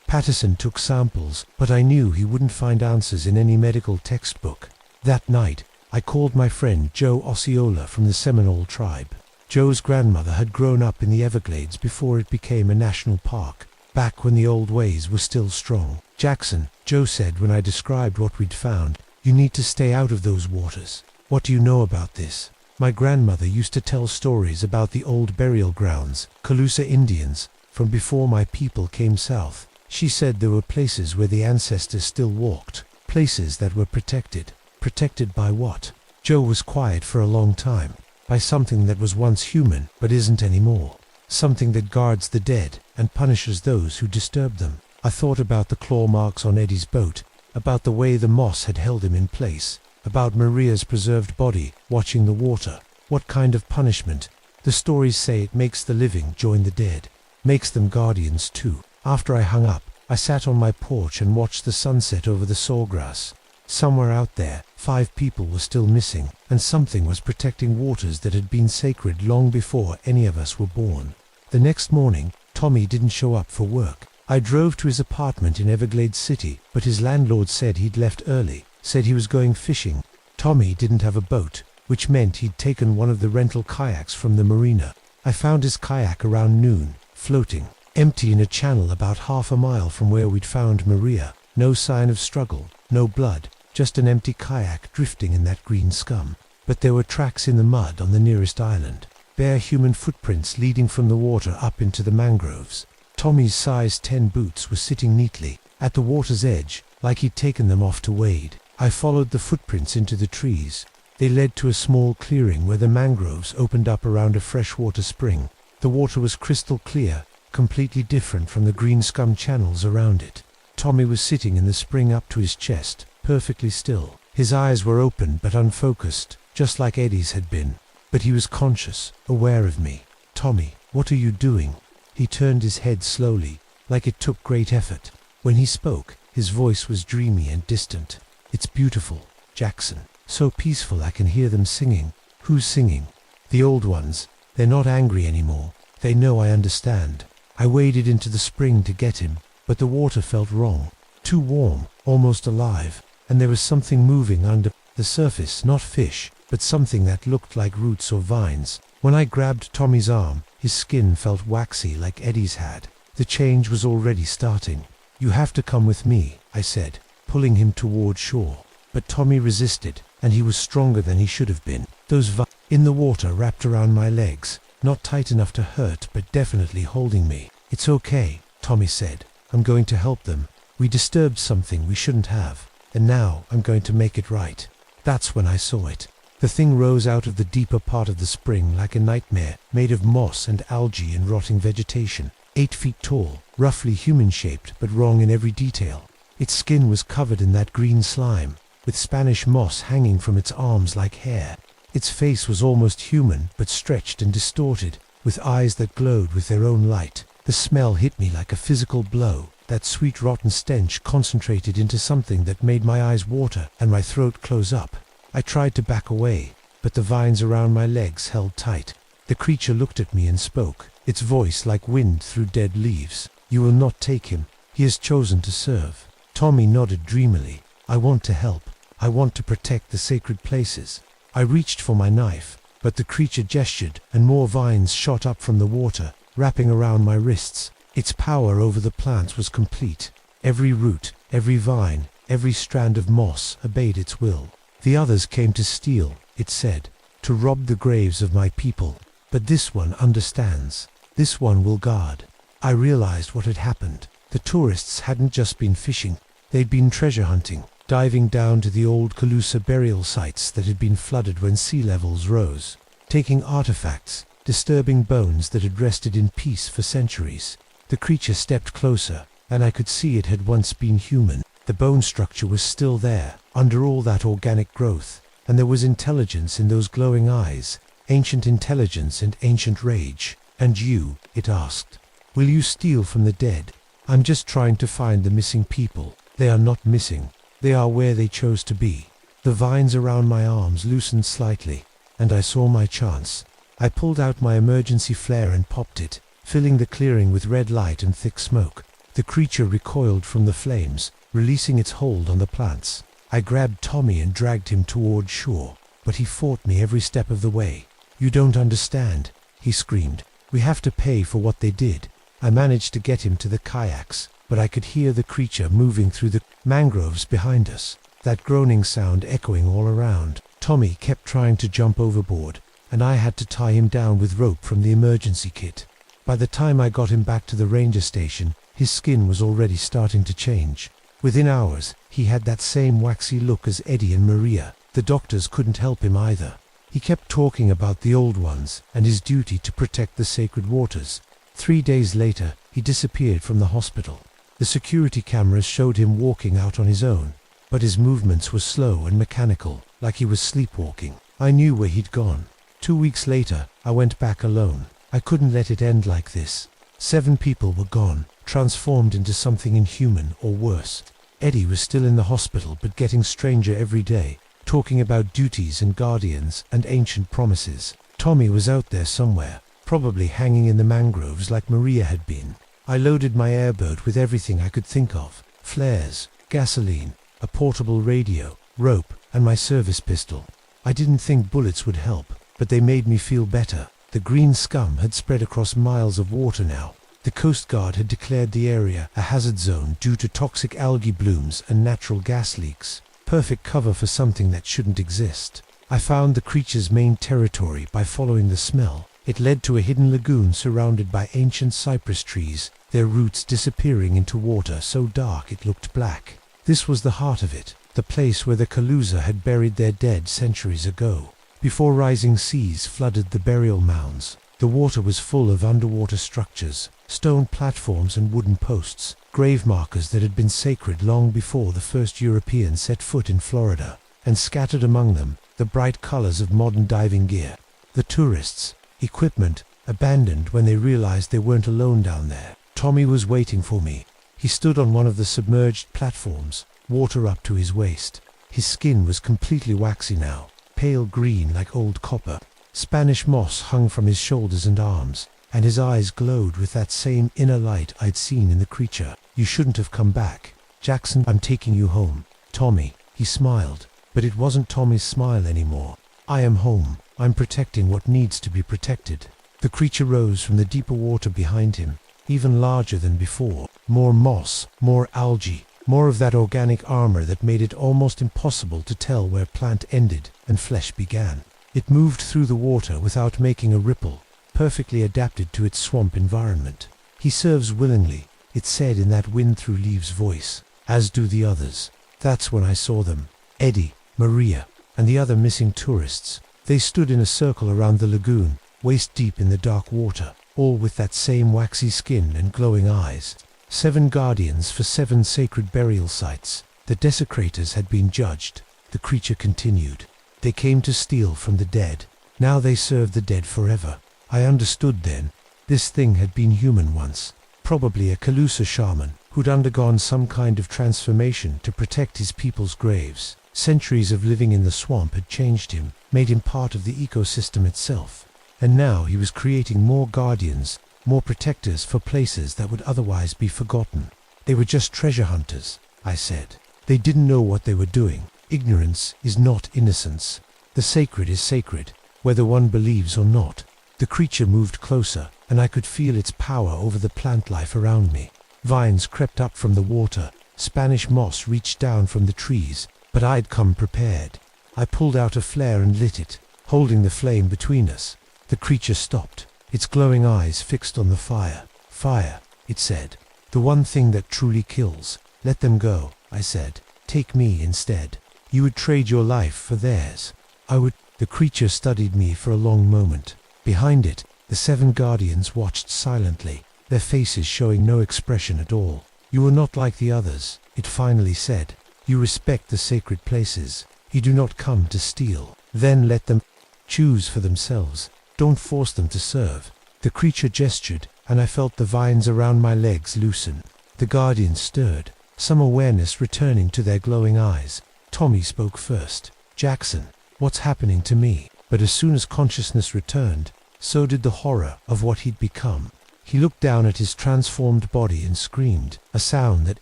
Patterson took samples, but I knew he wouldn't find answers in any medical textbook. That night, I called my friend Joe Osceola from the Seminole tribe. Joe's grandmother had grown up in the Everglades before it became a national park, back when the old ways were still strong. "Jackson," Joe said when I described what we'd found, "you need to stay out of those waters. What do you know about this?" My grandmother used to tell stories about the old burial grounds, Calusa Indians, from before my people came south. She said there were places where the ancestors still walked, places that were protected. Protected by what? Joe was quiet for a long time. By something that was once human, but isn't anymore. Something that guards the dead and punishes those who disturb them. I thought about the claw marks on Eddie's boat, about the way the moss had held him in place, about Maria's preserved body watching the water. What kind of punishment? The stories say it makes the living join the dead, makes them guardians too. After I hung up, I sat on my porch and watched the sunset over the sawgrass. Somewhere out there, 5 people were still missing, and something was protecting waters that had been sacred long before any of us were born. The next morning, Tommy didn't show up for work. I drove to his apartment in Everglades City, but his landlord said he'd left early, said he was going fishing. Tommy didn't have a boat, which meant he'd taken one of the rental kayaks from the marina. I found his kayak around noon, floating, empty in a channel about half a mile from where we'd found Maria. No sign of struggle, no blood, just an empty kayak drifting in that green scum. But there were tracks in the mud on the nearest island, bare human footprints leading from the water up into the mangroves. Tommy's size 10 boots were sitting neatly, at the water's edge, like he'd taken them off to wade. I followed the footprints into the trees. They led to a small clearing where the mangroves opened up around a freshwater spring. The water was crystal clear, completely different from the green scum channels around it. Tommy was sitting in the spring up to his chest, perfectly still. His eyes were open but unfocused, just like Eddie's had been. But he was conscious, aware of me. "Tommy, what are you doing?" He turned his head slowly, like it took great effort. When he spoke, his voice was dreamy and distant. "It's beautiful, Jackson. So peaceful I can hear them singing." "Who's singing?" "The old ones. They're not angry anymore. They know I understand. I waded into the spring to get him, but the water felt wrong. Too warm, almost alive, and there was something moving under the surface, not fish, but something that looked like roots or vines. When I grabbed Tommy's arm, his skin felt waxy like Eddie's had. The change was already starting. "You have to come with me," I said, pulling him toward shore. But Tommy resisted, and he was stronger than he should have been. Those vines in the water wrapped around my legs, not tight enough to hurt, but definitely holding me. "It's okay," Tommy said. "I'm going to help them. We disturbed something we shouldn't have, and now I'm going to make it right." That's when I saw it. The thing rose out of the deeper part of the spring like a nightmare, made of moss and algae and rotting vegetation. 8 feet tall, roughly human-shaped, but wrong in every detail. Its skin was covered in that green slime, with Spanish moss hanging from its arms like hair. Its face was almost human, but stretched and distorted, with eyes that glowed with their own light. The smell hit me like a physical blow. That sweet rotten stench concentrated into something that made my eyes water and my throat close up. I tried to back away, but the vines around my legs held tight. The creature looked at me and spoke, its voice like wind through dead leaves. "You will not take him. He has chosen to serve." Tommy nodded dreamily. "I want to help. I want to protect the sacred places." I reached for my knife, but the creature gestured, and more vines shot up from the water, wrapping around my wrists. Its power over the plants was complete. Every root, every vine, every strand of moss obeyed its will. "The others came to steal," it said, "to rob the graves of my people. But this one understands. This one will guard." I realized what had happened. The tourists hadn't just been fishing. They'd been treasure hunting, diving down to the old Calusa burial sites that had been flooded when sea levels rose, taking artifacts, disturbing bones that had rested in peace for centuries. The creature stepped closer, and I could see it had once been human. The bone structure was still there, under all that organic growth, and there was intelligence in those glowing eyes, ancient intelligence and ancient rage. "And you," it asked, "will you steal from the dead?" "I'm just trying to find the missing people." "They are not missing. They are where they chose to be." The vines around my arms loosened slightly, and I saw my chance. I pulled out my emergency flare and popped it, filling the clearing with red light and thick smoke. The creature recoiled from the flames, releasing its hold on the plants. I grabbed Tommy and dragged him toward shore, but he fought me every step of the way. "You don't understand," he screamed. "We have to pay for what they did." I managed to get him to the kayaks, but I could hear the creature moving through the mangroves behind us, that groaning sound echoing all around. Tommy kept trying to jump overboard, and I had to tie him down with rope from the emergency kit. By the time I got him back to the ranger station, his skin was already starting to change. Within hours, he had that same waxy look as Eddie and Maria. The doctors couldn't help him either. He kept talking about the old ones and his duty to protect the sacred waters. 3 days later, he disappeared from the hospital. The security cameras showed him walking out on his own, but his movements were slow and mechanical, like he was sleepwalking. I knew where he'd gone. 2 weeks later, I went back alone. I couldn't let it end like this. 7 people were gone, transformed into something inhuman or worse. Eddie was still in the hospital, but getting stranger every day, talking about duties and guardians and ancient promises. Tommy was out there somewhere, probably hanging in the mangroves like Maria had been. I loaded my airboat with everything I could think of: flares, gasoline, a portable radio, rope, and my service pistol. I didn't think bullets would help, but they made me feel better. The green scum had spread across miles of water now. The Coast Guard had declared the area a hazard zone due to toxic algae blooms and natural gas leaks. Perfect cover for something that shouldn't exist. I found the creature's main territory by following the smell. It led to a hidden lagoon surrounded by ancient cypress trees, their roots disappearing into water so dark it looked black. This was the heart of it, the place where the Calusa had buried their dead centuries ago. Before rising seas flooded the burial mounds, the water was full of underwater structures, stone platforms and wooden posts, grave markers that had been sacred long before the first Europeans set foot in Florida, and scattered among them, the bright colors of modern diving gear. The tourists, equipment, abandoned when they realized they weren't alone down there. Tommy was waiting for me. He stood on one of the submerged platforms, water up to his waist. His skin was completely waxy now, pale green like old copper. Spanish moss hung from his shoulders and arms, and his eyes glowed with that same inner light I'd seen in the creature. "You shouldn't have come back. Jackson, I'm taking you home." "Tommy," he smiled, but it wasn't Tommy's smile anymore. "I am home. I'm protecting what needs to be protected." The creature rose from the deeper water behind him, even larger than before. More moss, more algae, more of that organic armor that made it almost impossible to tell where plant ended and flesh began. It moved through the water without making a ripple, perfectly adapted to its swamp environment. "He serves willingly," it said in that wind-through-leaves voice, "as do the others." That's when I saw them. Eddie, Maria, and the other missing tourists. They stood in a circle around the lagoon, waist-deep in the dark water, all with that same waxy skin and glowing eyes. 7 guardians for 7 sacred burial sites. The desecrators had been judged. The creature continued. They came to steal from the dead. Now they serve the dead forever. I understood then. This thing had been human once. Probably a Calusa shaman who'd undergone some kind of transformation to protect his people's graves. Centuries of living in the swamp had changed him, made him part of the ecosystem itself. And now he was creating more guardians, more protectors for places that would otherwise be forgotten. They were just treasure hunters, I said. They didn't know what they were doing. Ignorance is not innocence. The sacred is sacred, whether one believes or not. The creature moved closer, and I could feel its power over the plant life around me. Vines crept up from the water, Spanish moss reached down from the trees, but I'd come prepared. I pulled out a flare and lit it, holding the flame between us. The creature stopped, its glowing eyes fixed on the fire. "Fire," it said. "The one thing that truly kills. Let them go," I said. "Take me instead." "You would trade your life for theirs." "I would." The creature studied me for a long moment. Behind it, the 7 guardians watched silently, their faces showing no expression at all. "You are not like the others," it finally said. "You respect the sacred places. You do not come to steal. Then let them choose for themselves. Don't force them to serve." The creature gestured, and I felt the vines around my legs loosen. The guardians stirred, some awareness returning to their glowing eyes. Tommy spoke first. "Jackson, what's happening to me?" But as soon as consciousness returned, so did the horror of what he'd become. He looked down at his transformed body and screamed, a sound that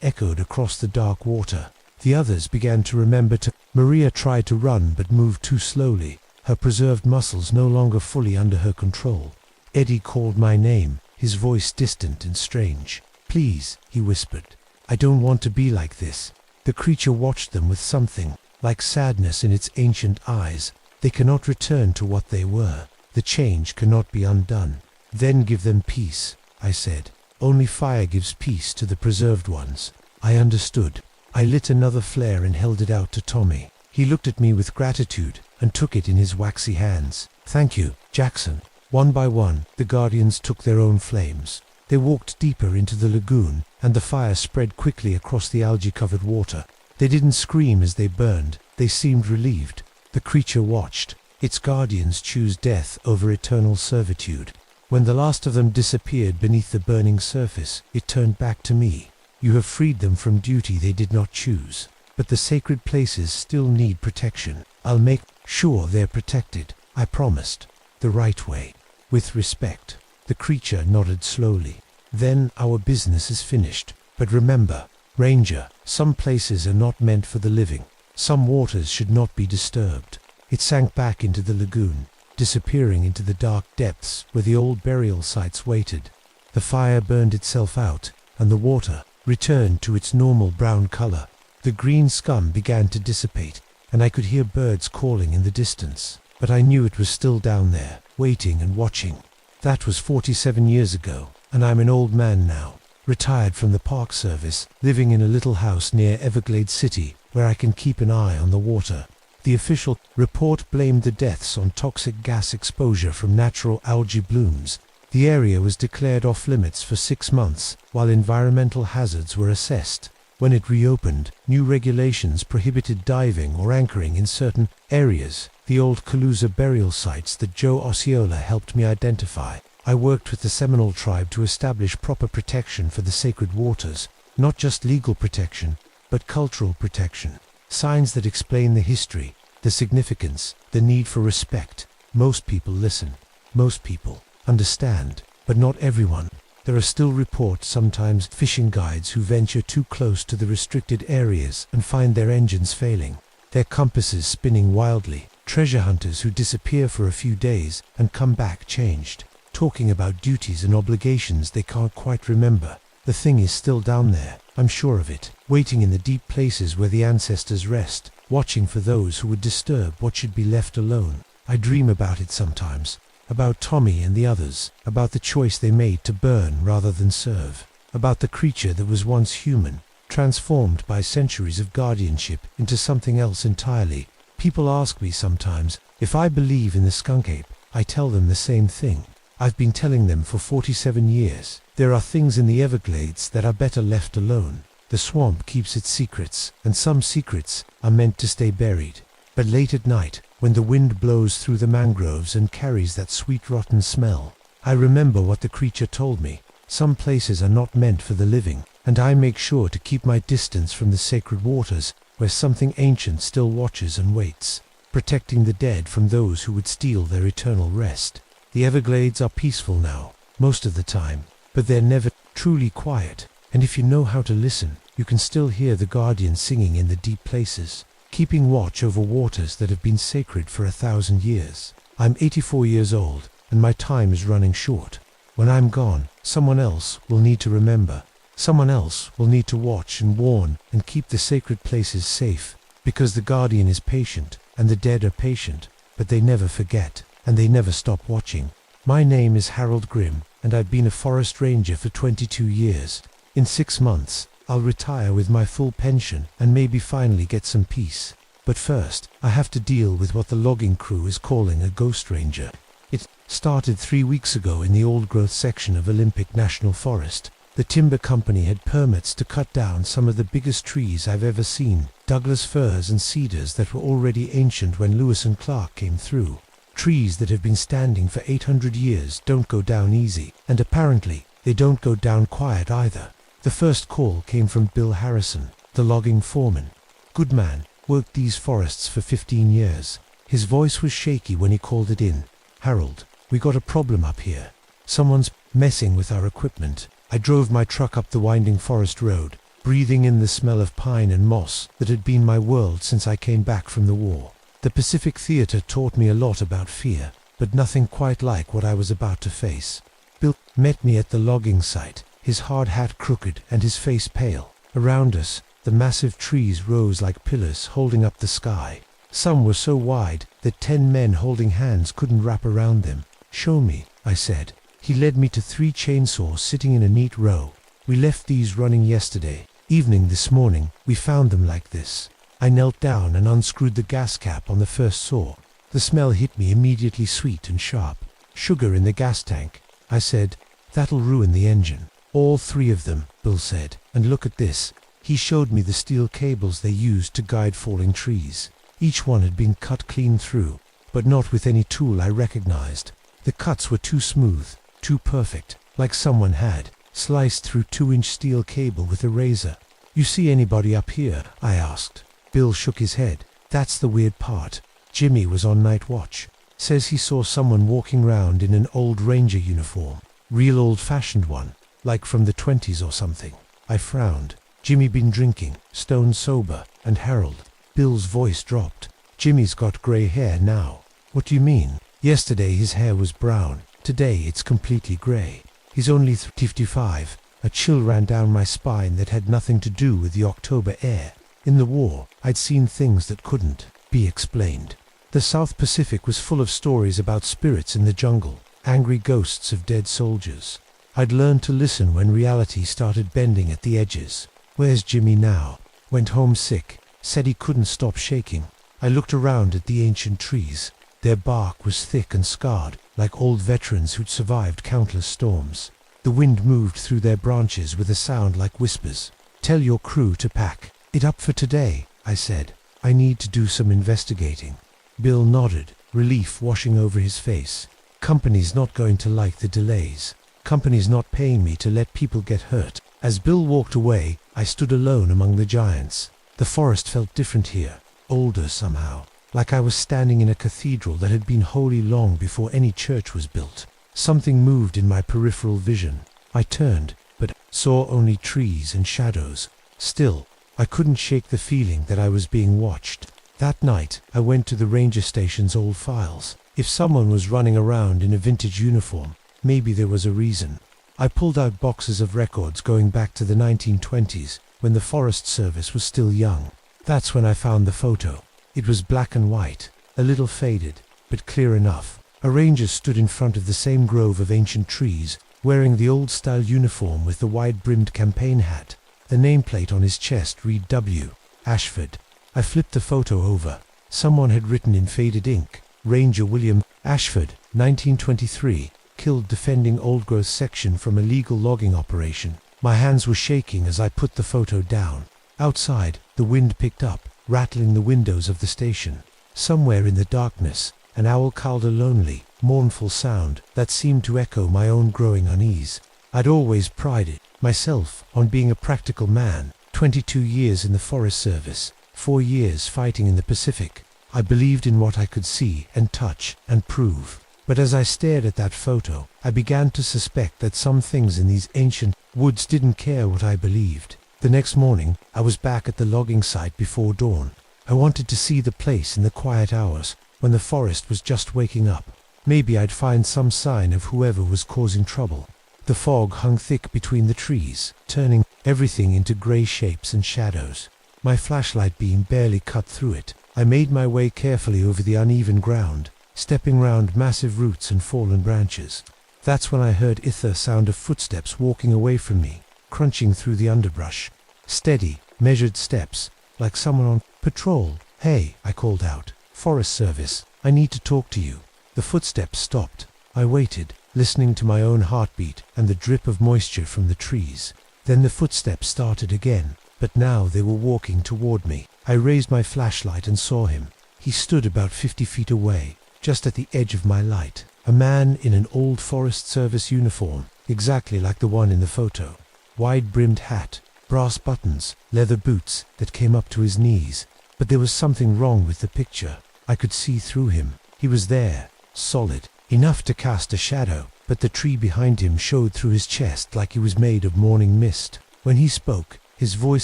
echoed across the dark water. The others began to remember to. Maria tried to run but moved too slowly, her preserved muscles no longer fully under her control. Eddie called my name, his voice distant and strange. "Please," he whispered. "I don't want to be like this." The creature watched them with something, like sadness in its ancient eyes. They cannot return to what they were. The change cannot be undone. "Then give them peace," I said. "Only fire gives peace to the preserved ones." I understood. I lit another flare and held it out to Tommy. He looked at me with gratitude and took it in his waxy hands. "Thank you, Jackson." One by one, the guardians took their own flames. They walked deeper into the lagoon, and the fire spread quickly across the algae-covered water. They didn't scream as they burned. They seemed relieved. The creature watched. Its guardians choose death over eternal servitude. When the last of them disappeared beneath the burning surface, it turned back to me. "You have freed them from duty they did not choose. But the sacred places still need protection. I'll make sure they're protected," I promised. "The right way. With respect." The creature nodded slowly. "Then our business is finished. But remember, Ranger, some places are not meant for the living. Some waters should not be disturbed." It sank back into the lagoon, disappearing into the dark depths where the old burial sites waited. The fire burned itself out, and the water returned to its normal brown color. The green scum began to dissipate, and I could hear birds calling in the distance. But I knew it was still down there, waiting and watching. That was 47 years ago, and I'm an old man now, retired from the Park Service, living in a little house near Everglades City, where I can keep an eye on the water. The official report blamed the deaths on toxic gas exposure from natural algae blooms. The area was declared off-limits for 6 months, while environmental hazards were assessed. When it reopened, new regulations prohibited diving or anchoring in certain areas, the old Calusa burial sites that Joe Osceola helped me identify. I worked with the Seminole tribe to establish proper protection for the sacred waters, not just legal protection, but cultural protection. Signs that explain the history, the significance, the need for respect. Most people listen. Most people understand. but not everyone. There are still reports, sometimes fishing guides who venture too close to the restricted areas and find their engines failing, their compasses spinning wildly, treasure hunters who disappear for a few days and come back changed, talking about duties and obligations they can't quite remember. The thing is still down there, I'm sure of it, waiting in the deep places where the ancestors rest, watching for those who would disturb what should be left alone. I dream about it sometimes, about Tommy and the others, about the choice they made to burn rather than serve, about the creature that was once human, transformed by centuries of guardianship into something else entirely. People ask me sometimes if I believe in the skunk ape. I tell them the same thing. I've been telling them for 47 years. There are things in the Everglades that are better left alone. The swamp keeps its secrets, and some secrets are meant to stay buried. But late at night, when the wind blows through the mangroves and carries that sweet rotten smell, I remember what the creature told me. Some places are not meant for the living, and I make sure to keep my distance from the sacred waters where something ancient still watches and waits, protecting the dead from those who would steal their eternal rest. The Everglades are peaceful now, most of the time, but they're never truly quiet, and if you know how to listen, you can still hear the guardian singing in the deep places, keeping watch over waters that have been sacred for 1,000 years. I'm 84 years old, and my time is running short. When I'm gone, someone else will need to remember. Someone else will need to watch and warn and keep the sacred places safe, because the guardian is patient, and the dead are patient, but they never forget, and they never stop watching. My name is Harold Grimm, and I've been a forest ranger for 22 years. In 6 months, I'll retire with my full pension and maybe finally get some peace. But first, I have to deal with what the logging crew is calling a ghost ranger. It started 3 weeks ago in the old-growth section of Olympic National Forest. The timber company had permits to cut down some of the biggest trees I've ever seen, Douglas firs and cedars that were already ancient when Lewis and Clark came through. Trees that have been standing for 800 years don't go down easy, and apparently, they don't go down quiet either. The first call came from Bill Harrison, the logging foreman. Good man, worked these forests for 15 years. His voice was shaky when he called it in. Harold, we got a problem up here. Someone's messing with our equipment. I drove my truck up the winding forest road, breathing in the smell of pine and moss that had been my world since I came back from the war. The Pacific Theater taught me a lot about fear, but nothing quite like what I was about to face. Bill met me at the logging site, his hard hat crooked and his face pale. Around us, the massive trees rose like pillars holding up the sky. Some were so wide that 10 men holding hands couldn't wrap around them. Show me, I said. He led me to 3 chainsaws sitting in a neat row. We left these running yesterday evening. This morning, we found them like this. I knelt down and unscrewed the gas cap on the first saw. The smell hit me immediately, sweet and sharp. Sugar in the gas tank. I said, that'll ruin the engine. All 3 of them, Bill said, and look at this. He showed me the steel cables they used to guide falling trees. Each one had been cut clean through, but not with any tool I recognized. The cuts were too smooth, too perfect, like someone had sliced through 2-inch steel cable with a razor. You see anybody up here? I asked. Bill shook his head. That's the weird part. Jimmy was on night watch. Says he saw someone walking round in an old ranger uniform. Real old-fashioned one, like from the 20s or something. I frowned. Jimmy been drinking, stone sober, and Harold. Bill's voice dropped. Jimmy's got grey hair now. What do you mean? Yesterday his hair was brown. Today it's completely grey. He's only 55. A chill ran down my spine that had nothing to do with the October air. In the war, I'd seen things that couldn't be explained. The South Pacific was full of stories about spirits in the jungle, angry ghosts of dead soldiers. I'd learned to listen when reality started bending at the edges. Where's Jimmy now? Went home sick. Said he couldn't stop shaking. I looked around at the ancient trees. Their bark was thick and scarred, like old veterans who'd survived countless storms. The wind moved through their branches with a sound like whispers. Tell your crew to pack it up for today, I said. I need to do some investigating. Bill nodded, relief washing over his face. Company's not going to like the delays. Company's not paying me to let people get hurt. As Bill walked away, I stood alone among the giants. The forest felt different here, older somehow, like I was standing in a cathedral that had been holy long before any church was built. Something moved in my peripheral vision. I turned, but saw only trees and shadows. Still, I couldn't shake the feeling that I was being watched. That night, I went to the ranger station's old files. If someone was running around in a vintage uniform, maybe there was a reason. I pulled out boxes of records going back to the 1920s, when the Forest Service was still young. That's when I found the photo. It was black and white, a little faded, but clear enough. A ranger stood in front of the same grove of ancient trees, wearing the old-style uniform with the wide-brimmed campaign hat. The nameplate on his chest read W. Ashford. I flipped the photo over. Someone had written in faded ink, Ranger William Ashford, 1923, killed defending old-growth section from a illegal logging operation. My hands were shaking as I put the photo down. Outside, the wind picked up, rattling the windows of the station. Somewhere in the darkness, an owl called a lonely, mournful sound that seemed to echo my own growing unease. I'd always prided myself on being a practical man. 22 years in the Forest Service, 4 years fighting in the Pacific. I believed in what I could see and touch and prove. But as I stared at that photo, I began to suspect that some things in these ancient woods didn't care what I believed. The next morning, I was back at the logging site before dawn. I wanted to see the place in the quiet hours, when the forest was just waking up. Maybe I'd find some sign of whoever was causing trouble. The fog hung thick between the trees, turning everything into grey shapes and shadows. My flashlight beam barely cut through it. I made my way carefully over the uneven ground, stepping round massive roots and fallen branches. That's when I heard the sound of footsteps walking away from me, crunching through the underbrush. Steady, measured steps, like someone on patrol. "Hey," I called out. "Forest Service, I need to talk to you." The footsteps stopped. I waited, listening to my own heartbeat and the drip of moisture from the trees. Then the footsteps started again, but now they were walking toward me. I raised my flashlight and saw him. He stood about 50 feet away, just at the edge of my light. A man in an old Forest Service uniform, exactly like the one in the photo. Wide-brimmed hat, brass buttons, leather boots that came up to his knees. But there was something wrong with the picture. I could see through him. He was there, solid, enough to cast a shadow, but the tree behind him showed through his chest like he was made of morning mist. When he spoke, his voice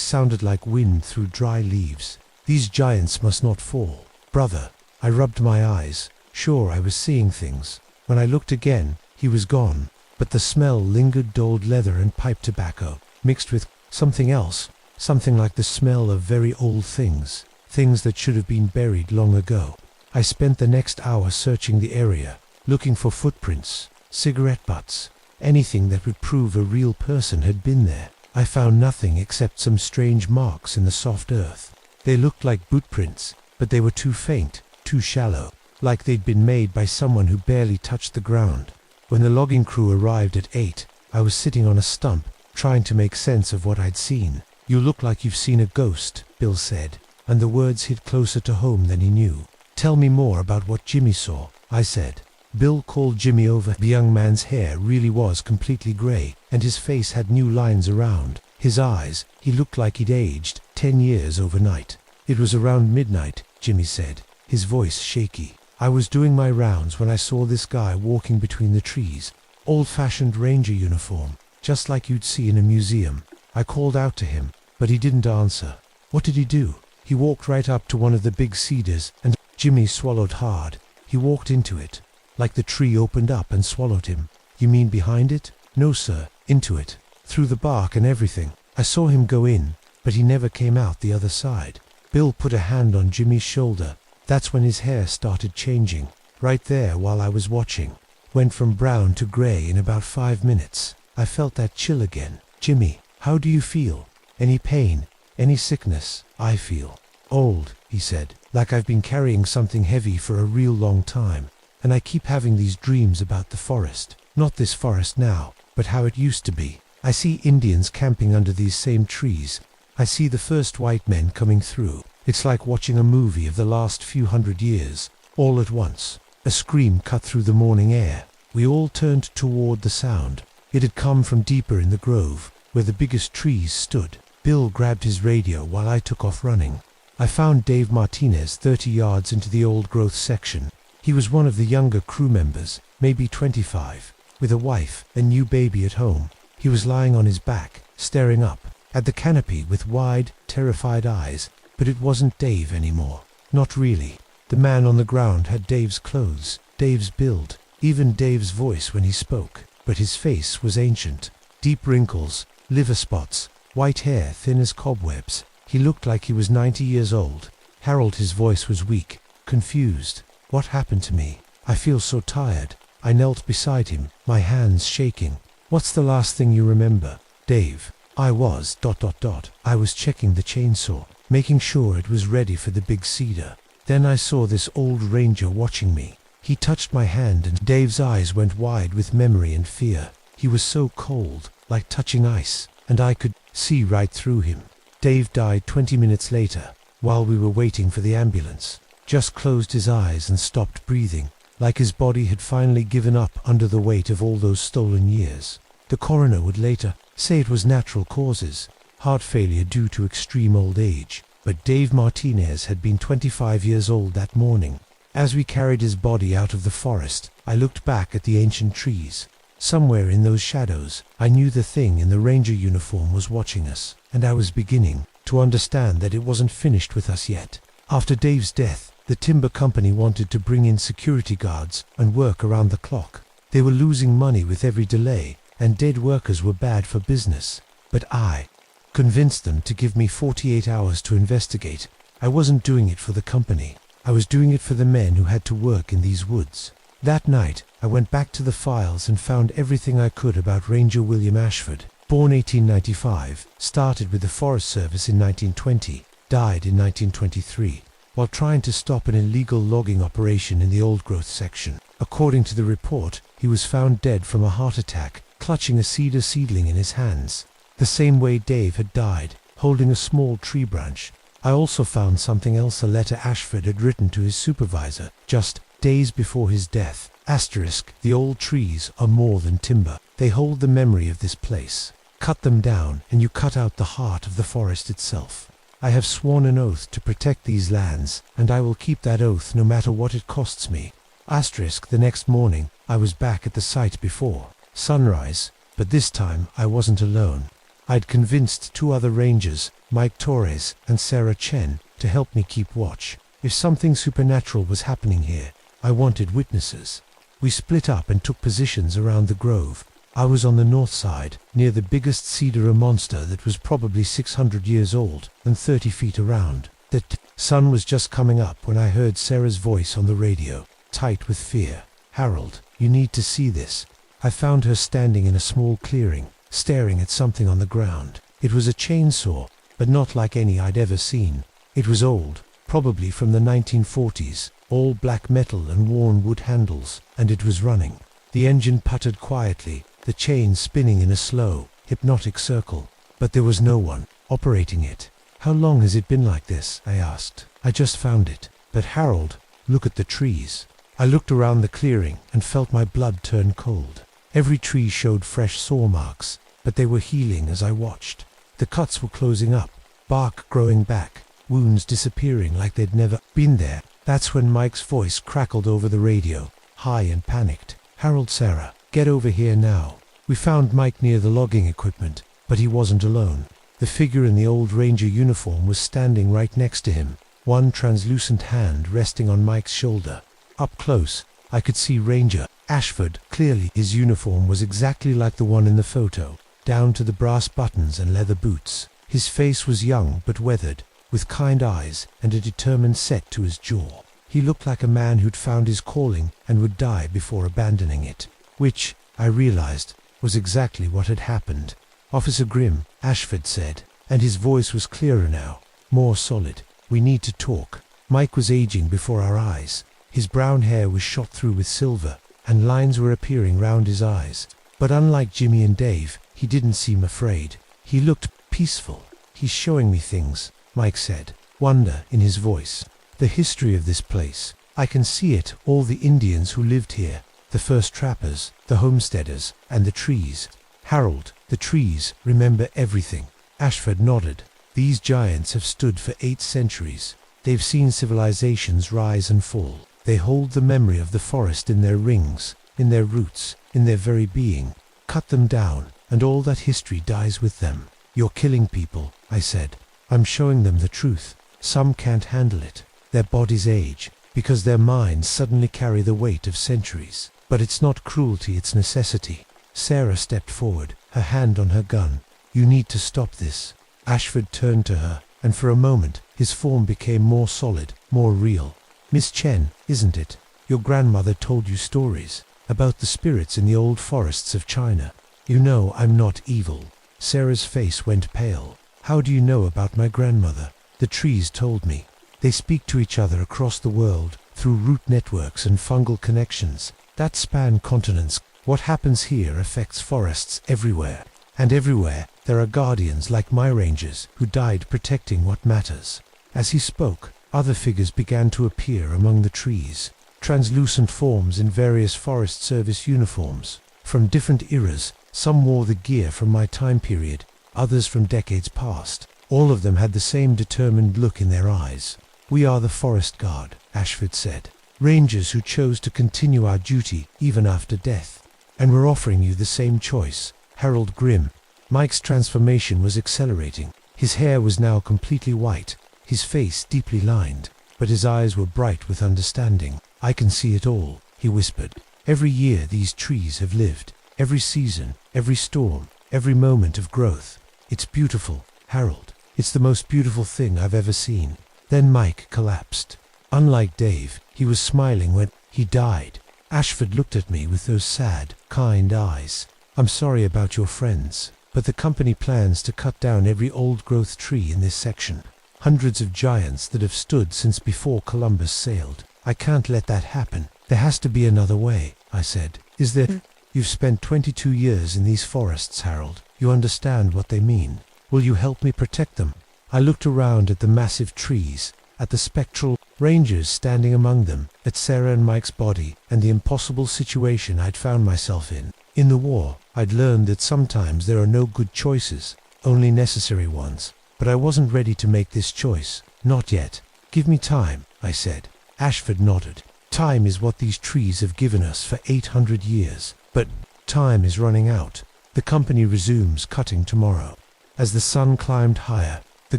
sounded like wind through dry leaves. "These giants must not fall, brother." I rubbed my eyes. Sure, I was seeing things. When I looked again, he was gone, but the smell lingered. Dulled leather and pipe tobacco, mixed with something else, something like the smell of very old things, things that should have been buried long ago. I spent the next hour searching the area, looking for footprints, cigarette butts, anything that would prove a real person had been there. I found nothing except some strange marks in the soft earth. They looked like boot prints, but they were too faint, too shallow, like they'd been made by someone who barely touched the ground. When the logging crew arrived at 8, I was sitting on a stump, trying to make sense of what I'd seen. "You look like you've seen a ghost," Bill said, and the words hit closer to home than he knew. "Tell me more about what Jimmy saw," I said. Bill called Jimmy over. The young man's hair really was completely grey, and his face had new lines around. His eyes, he looked like he'd aged 10 years overnight. "It was around midnight," Jimmy said, his voice shaky. "I was doing my rounds when I saw this guy walking between the trees. Old-fashioned ranger uniform, just like you'd see in a museum. I called out to him, but he didn't answer." "What did he do?" "He walked right up to one of the big cedars, and..." Jimmy swallowed hard. "He walked into it. Like the tree opened up and swallowed him." "You mean behind it?" "No, sir, into it. Through the bark and everything. I saw him go in, but he never came out the other side." Bill put a hand on Jimmy's shoulder. That's when his hair started changing. Right there while I was watching. Went from brown to grey in about 5 minutes. I felt that chill again. "Jimmy, how do you feel? Any pain? Any sickness?" "I feel old," he said. "Like I've been carrying something heavy for a real long time. And I keep having these dreams about the forest. Not this forest now, but how it used to be. I see Indians camping under these same trees. I see the first white men coming through. It's like watching a movie of the last few hundred years. All at once, a scream cut through the morning air. We all turned toward the sound. It had come from deeper in the grove, where the biggest trees stood. Bill grabbed his radio while I took off running. I found Dave Martinez 30 yards into the old growth section. He was one of the younger crew members, maybe 25. with a wife and new baby at home. He was lying on his back, staring up at the canopy with wide, terrified eyes, but it wasn't Dave anymore. Not really. The man on the ground had Dave's clothes, Dave's build, even Dave's voice when he spoke, but his face was ancient. Deep wrinkles, liver spots, white hair thin as cobwebs. He looked like he was 90 years old. Harold, his voice was weak, confused. What happened to me? I feel so tired. I knelt beside him, my hands shaking. What's the last thing you remember, Dave? I was ... I was checking the chainsaw, making sure it was ready for the big cedar. Then I saw this old ranger watching me. He touched my hand and Dave's eyes went wide with memory and fear. He was so cold, like touching ice, and I could see right through him. Dave died 20 minutes later, while we were waiting for the ambulance. Just closed his eyes and stopped breathing, like his body had finally given up under the weight of all those stolen years. The coroner would later say it was natural causes, heart failure due to extreme old age, but Dave Martinez had been 25 years old that morning. As we carried his body out of the forest, I looked back at the ancient trees. Somewhere in those shadows, I knew the thing in the ranger uniform was watching us, and I was beginning to understand that it wasn't finished with us yet. After Dave's death, the timber company wanted to bring in security guards and work around the clock. They were losing money with every delay, and dead workers were bad for business. But I convinced them to give me 48 hours to investigate. I wasn't doing it for the company. I was doing it for the men who had to work in these woods. That night, I went back to the files and found everything I could about Ranger William Ashford. Born 1895, started with the Forest Service in 1920, died in 1923, while trying to stop an illegal logging operation in the old-growth section. According to the report, he was found dead from a heart attack, clutching a cedar seedling in his hands, the same way Dave had died, holding a small tree branch. I also found something else, a letter Ashford had written to his supervisor, just days before his death. Asterisk, the old trees are more than timber. They hold the memory of this place. Cut them down, and you cut out the heart of the forest itself. I have sworn an oath to protect these lands, and I will keep that oath no matter what it costs me. Asterisk, the next morning, I was back at the site before sunrise, but this time I wasn't alone. I'd convinced 2 other rangers, Mike Torres and Sarah Chen, to help me keep watch. If something supernatural was happening here, I wanted witnesses. We split up and took positions around the grove. I was on the north side, near the biggest cedar, a monster that was probably 600 years old and 30 feet around. The sun was just coming up when I heard Sarah's voice on the radio, tight with fear. Harold, you need to see this. I found her standing in a small clearing, staring at something on the ground. It was a chainsaw, but not like any I'd ever seen. It was old, probably from the 1940s, all black metal and worn wood handles, and it was running. The engine puttered quietly, the chain spinning in a slow, hypnotic circle, but there was no one operating it. How long has it been like this? I asked. I just found it. But Harold, look at the trees. I looked around the clearing and felt my blood turn cold. Every tree showed fresh saw marks, but they were healing as I watched. The cuts were closing up, bark growing back, wounds disappearing like they'd never been there. That's when Mike's voice crackled over the radio, high and panicked. Harold, Sarah, get over here now. We found Mike near the logging equipment, but he wasn't alone. The figure in the old ranger uniform was standing right next to him, one translucent hand resting on Mike's shoulder. Up close, I could see Ranger Ashford clearly. His uniform was exactly like the one in the photo, down to the brass buttons and leather boots. His face was young but weathered, with kind eyes and a determined set to his jaw. He looked like a man who'd found his calling and would die before abandoning it, which, I realized, was exactly what had happened. Officer Grimm, Ashford said, and his voice was clearer now, more solid. We need to talk. Mike was aging before our eyes. His brown hair was shot through with silver, and lines were appearing round his eyes. But unlike Jimmy and Dave, he didn't seem afraid. He looked peaceful. He's showing me things, Mike said, wonder in his voice. The history of this place. I can see it, all the Indians who lived here, the first trappers, the homesteaders, and the trees. Harold, the trees remember everything. Ashford nodded. These giants have stood for 8 centuries. They've seen civilizations rise and fall. They hold the memory of the forest in their rings, in their roots, in their very being. Cut them down, and all that history dies with them. You're killing people, I said. I'm showing them the truth. Some can't handle it. Their bodies age, because their minds suddenly carry the weight of centuries. But it's not cruelty, it's necessity. Sarah stepped forward, her hand on her gun. You need to stop this. Ashford turned to her, and for a moment, his form became more solid, more real. Miss Chen, isn't it? Your grandmother told you stories about the spirits in the old forests of China. You know I'm not evil. Sarah's face went pale. How do you know about my grandmother? The trees told me. They speak to each other across the world, through root networks and fungal connections that span continents. What happens here affects forests everywhere. And everywhere, there are guardians like my rangers who died protecting what matters. As he spoke, other figures began to appear among the trees. Translucent forms in various Forest Service uniforms. From different eras, some wore the gear from my time period, others from decades past. All of them had the same determined look in their eyes. We are the Forest Guard, Ashford said. Rangers who chose to continue our duty even after death. And we're offering you the same choice. Harold Grimm. Mike's transformation was accelerating. His hair was now completely white, his face deeply lined, but his eyes were bright with understanding. I can see it all, he whispered. Every year these trees have lived. Every season, every storm, every moment of growth. It's beautiful, Harold. It's the most beautiful thing I've ever seen. Then Mike collapsed. Unlike Dave, he was smiling when he died. Ashford looked at me with those sad, kind eyes. I'm sorry about your friends, but the company plans to cut down every old-growth tree in this section. Hundreds of giants that have stood since before Columbus sailed. I can't let that happen. There has to be another way, I said. Is there? You've spent 22 years in these forests, Harold. You understand what they mean. Will you help me protect them? I looked around at the massive trees, at the spectral rangers standing among them, at Sarah and Mike's body, and the impossible situation I'd found myself in. In the war, I'd learned that sometimes there are no good choices, only necessary ones. But I wasn't ready to make this choice. Not yet. Give me time, I said. Ashford nodded. Time is what these trees have given us for 800 years. But time is running out. The company resumes cutting tomorrow. As the sun climbed higher, the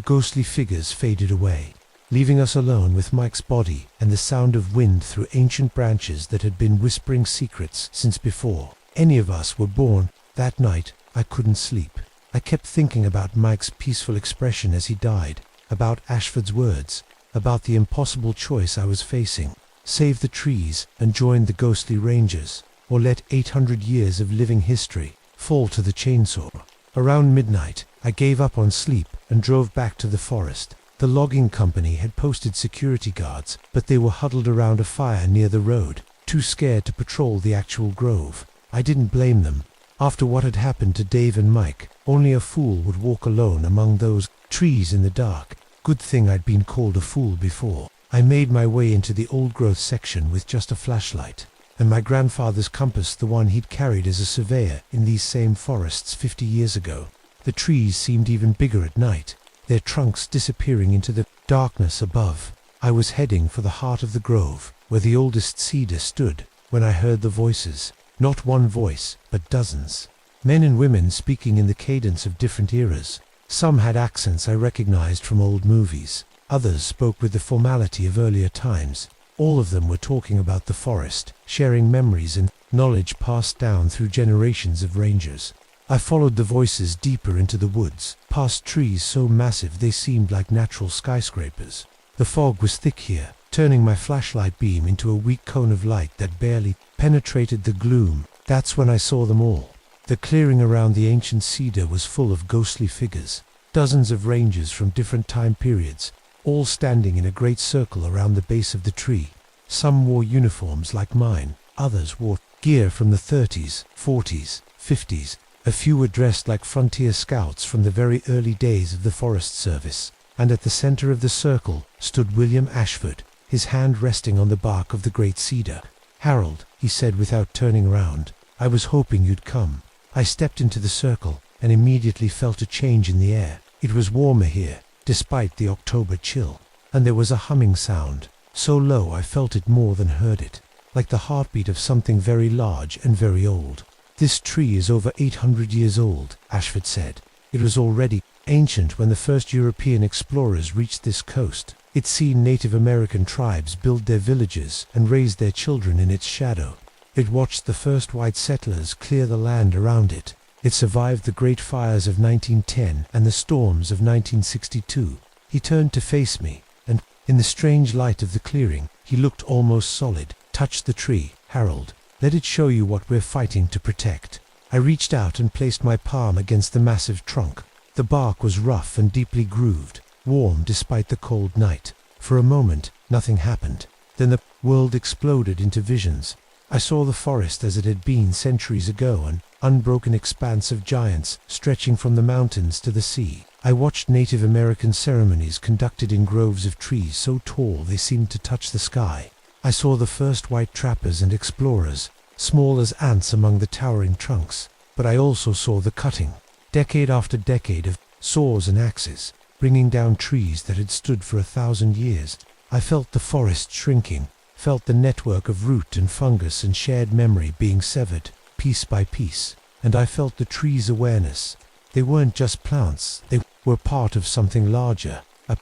ghostly figures faded away, leaving us alone with Mike's body and the sound of wind through ancient branches that had been whispering secrets since before any of us were born. That night, I couldn't sleep. I kept thinking about Mike's peaceful expression as he died, about Ashford's words, about the impossible choice I was facing. Save the trees and join the ghostly rangers, or let 800 years of living history fall to the chainsaw. Around midnight, I gave up on sleep and drove back to the forest. The logging company had posted security guards, but they were huddled around a fire near the road, too scared to patrol the actual grove. I didn't blame them. After what had happened to Dave and Mike, only a fool would walk alone among those trees in the dark. Good thing I'd been called a fool before. I made my way into the old-growth section with just a flashlight, and my grandfather's compass, the one he'd carried as a surveyor in these same forests 50 years ago. The trees seemed even bigger at night, their trunks disappearing into the darkness above. I was heading for the heart of the grove, where the oldest cedar stood, when I heard the voices. Not one voice, but dozens. Men and women speaking in the cadence of different eras. Some had accents I recognized from old movies. Others spoke with the formality of earlier times. All of them were talking about the forest, sharing memories and knowledge passed down through generations of rangers. I followed the voices deeper into the woods, past trees so massive they seemed like natural skyscrapers. The fog was thick here, turning my flashlight beam into a weak cone of light that barely penetrated the gloom. That's when I saw them all. The clearing around the ancient cedar was full of ghostly figures, dozens of rangers from different time periods, all standing in a great circle around the base of the tree. Some wore uniforms like mine, others wore gear from the 30s, 40s, 50s. A few were dressed like frontier scouts from the very early days of the Forest Service. And at the center of the circle stood William Ashford, his hand resting on the bark of the great cedar. Harold, he said without turning around, I was hoping you'd come. I stepped into the circle and immediately felt a change in the air. It was warmer here, despite the October chill, and there was a humming sound, so low I felt it more than heard it, like the heartbeat of something very large and very old. This tree is over 800 years old, Ashford said. It was already ancient when the first European explorers reached this coast. It's seen Native American tribes build their villages and raise their children in its shadow. It watched the first white settlers clear the land around it. It survived the great fires of 1910 and the storms of 1962. He turned to face me, and, in the strange light of the clearing, he looked almost solid. Touch the tree, Harold. Let it show you what we're fighting to protect. I reached out and placed my palm against the massive trunk. The bark was rough and deeply grooved, warm despite the cold night. For a moment, nothing happened. Then the world exploded into visions. I saw the forest as it had been centuries ago, an unbroken expanse of giants stretching from the mountains to the sea. I watched Native American ceremonies conducted in groves of trees so tall they seemed to touch the sky. I saw the first white trappers and explorers, small as ants among the towering trunks. But I also saw the cutting, decade after decade, of saws and axes, bringing down trees that had stood for 1,000 years. I felt the forest shrinking, felt the network of root and fungus and shared memory being severed, piece by piece. And I felt the trees' awareness. They weren't just plants, they were part of something larger, a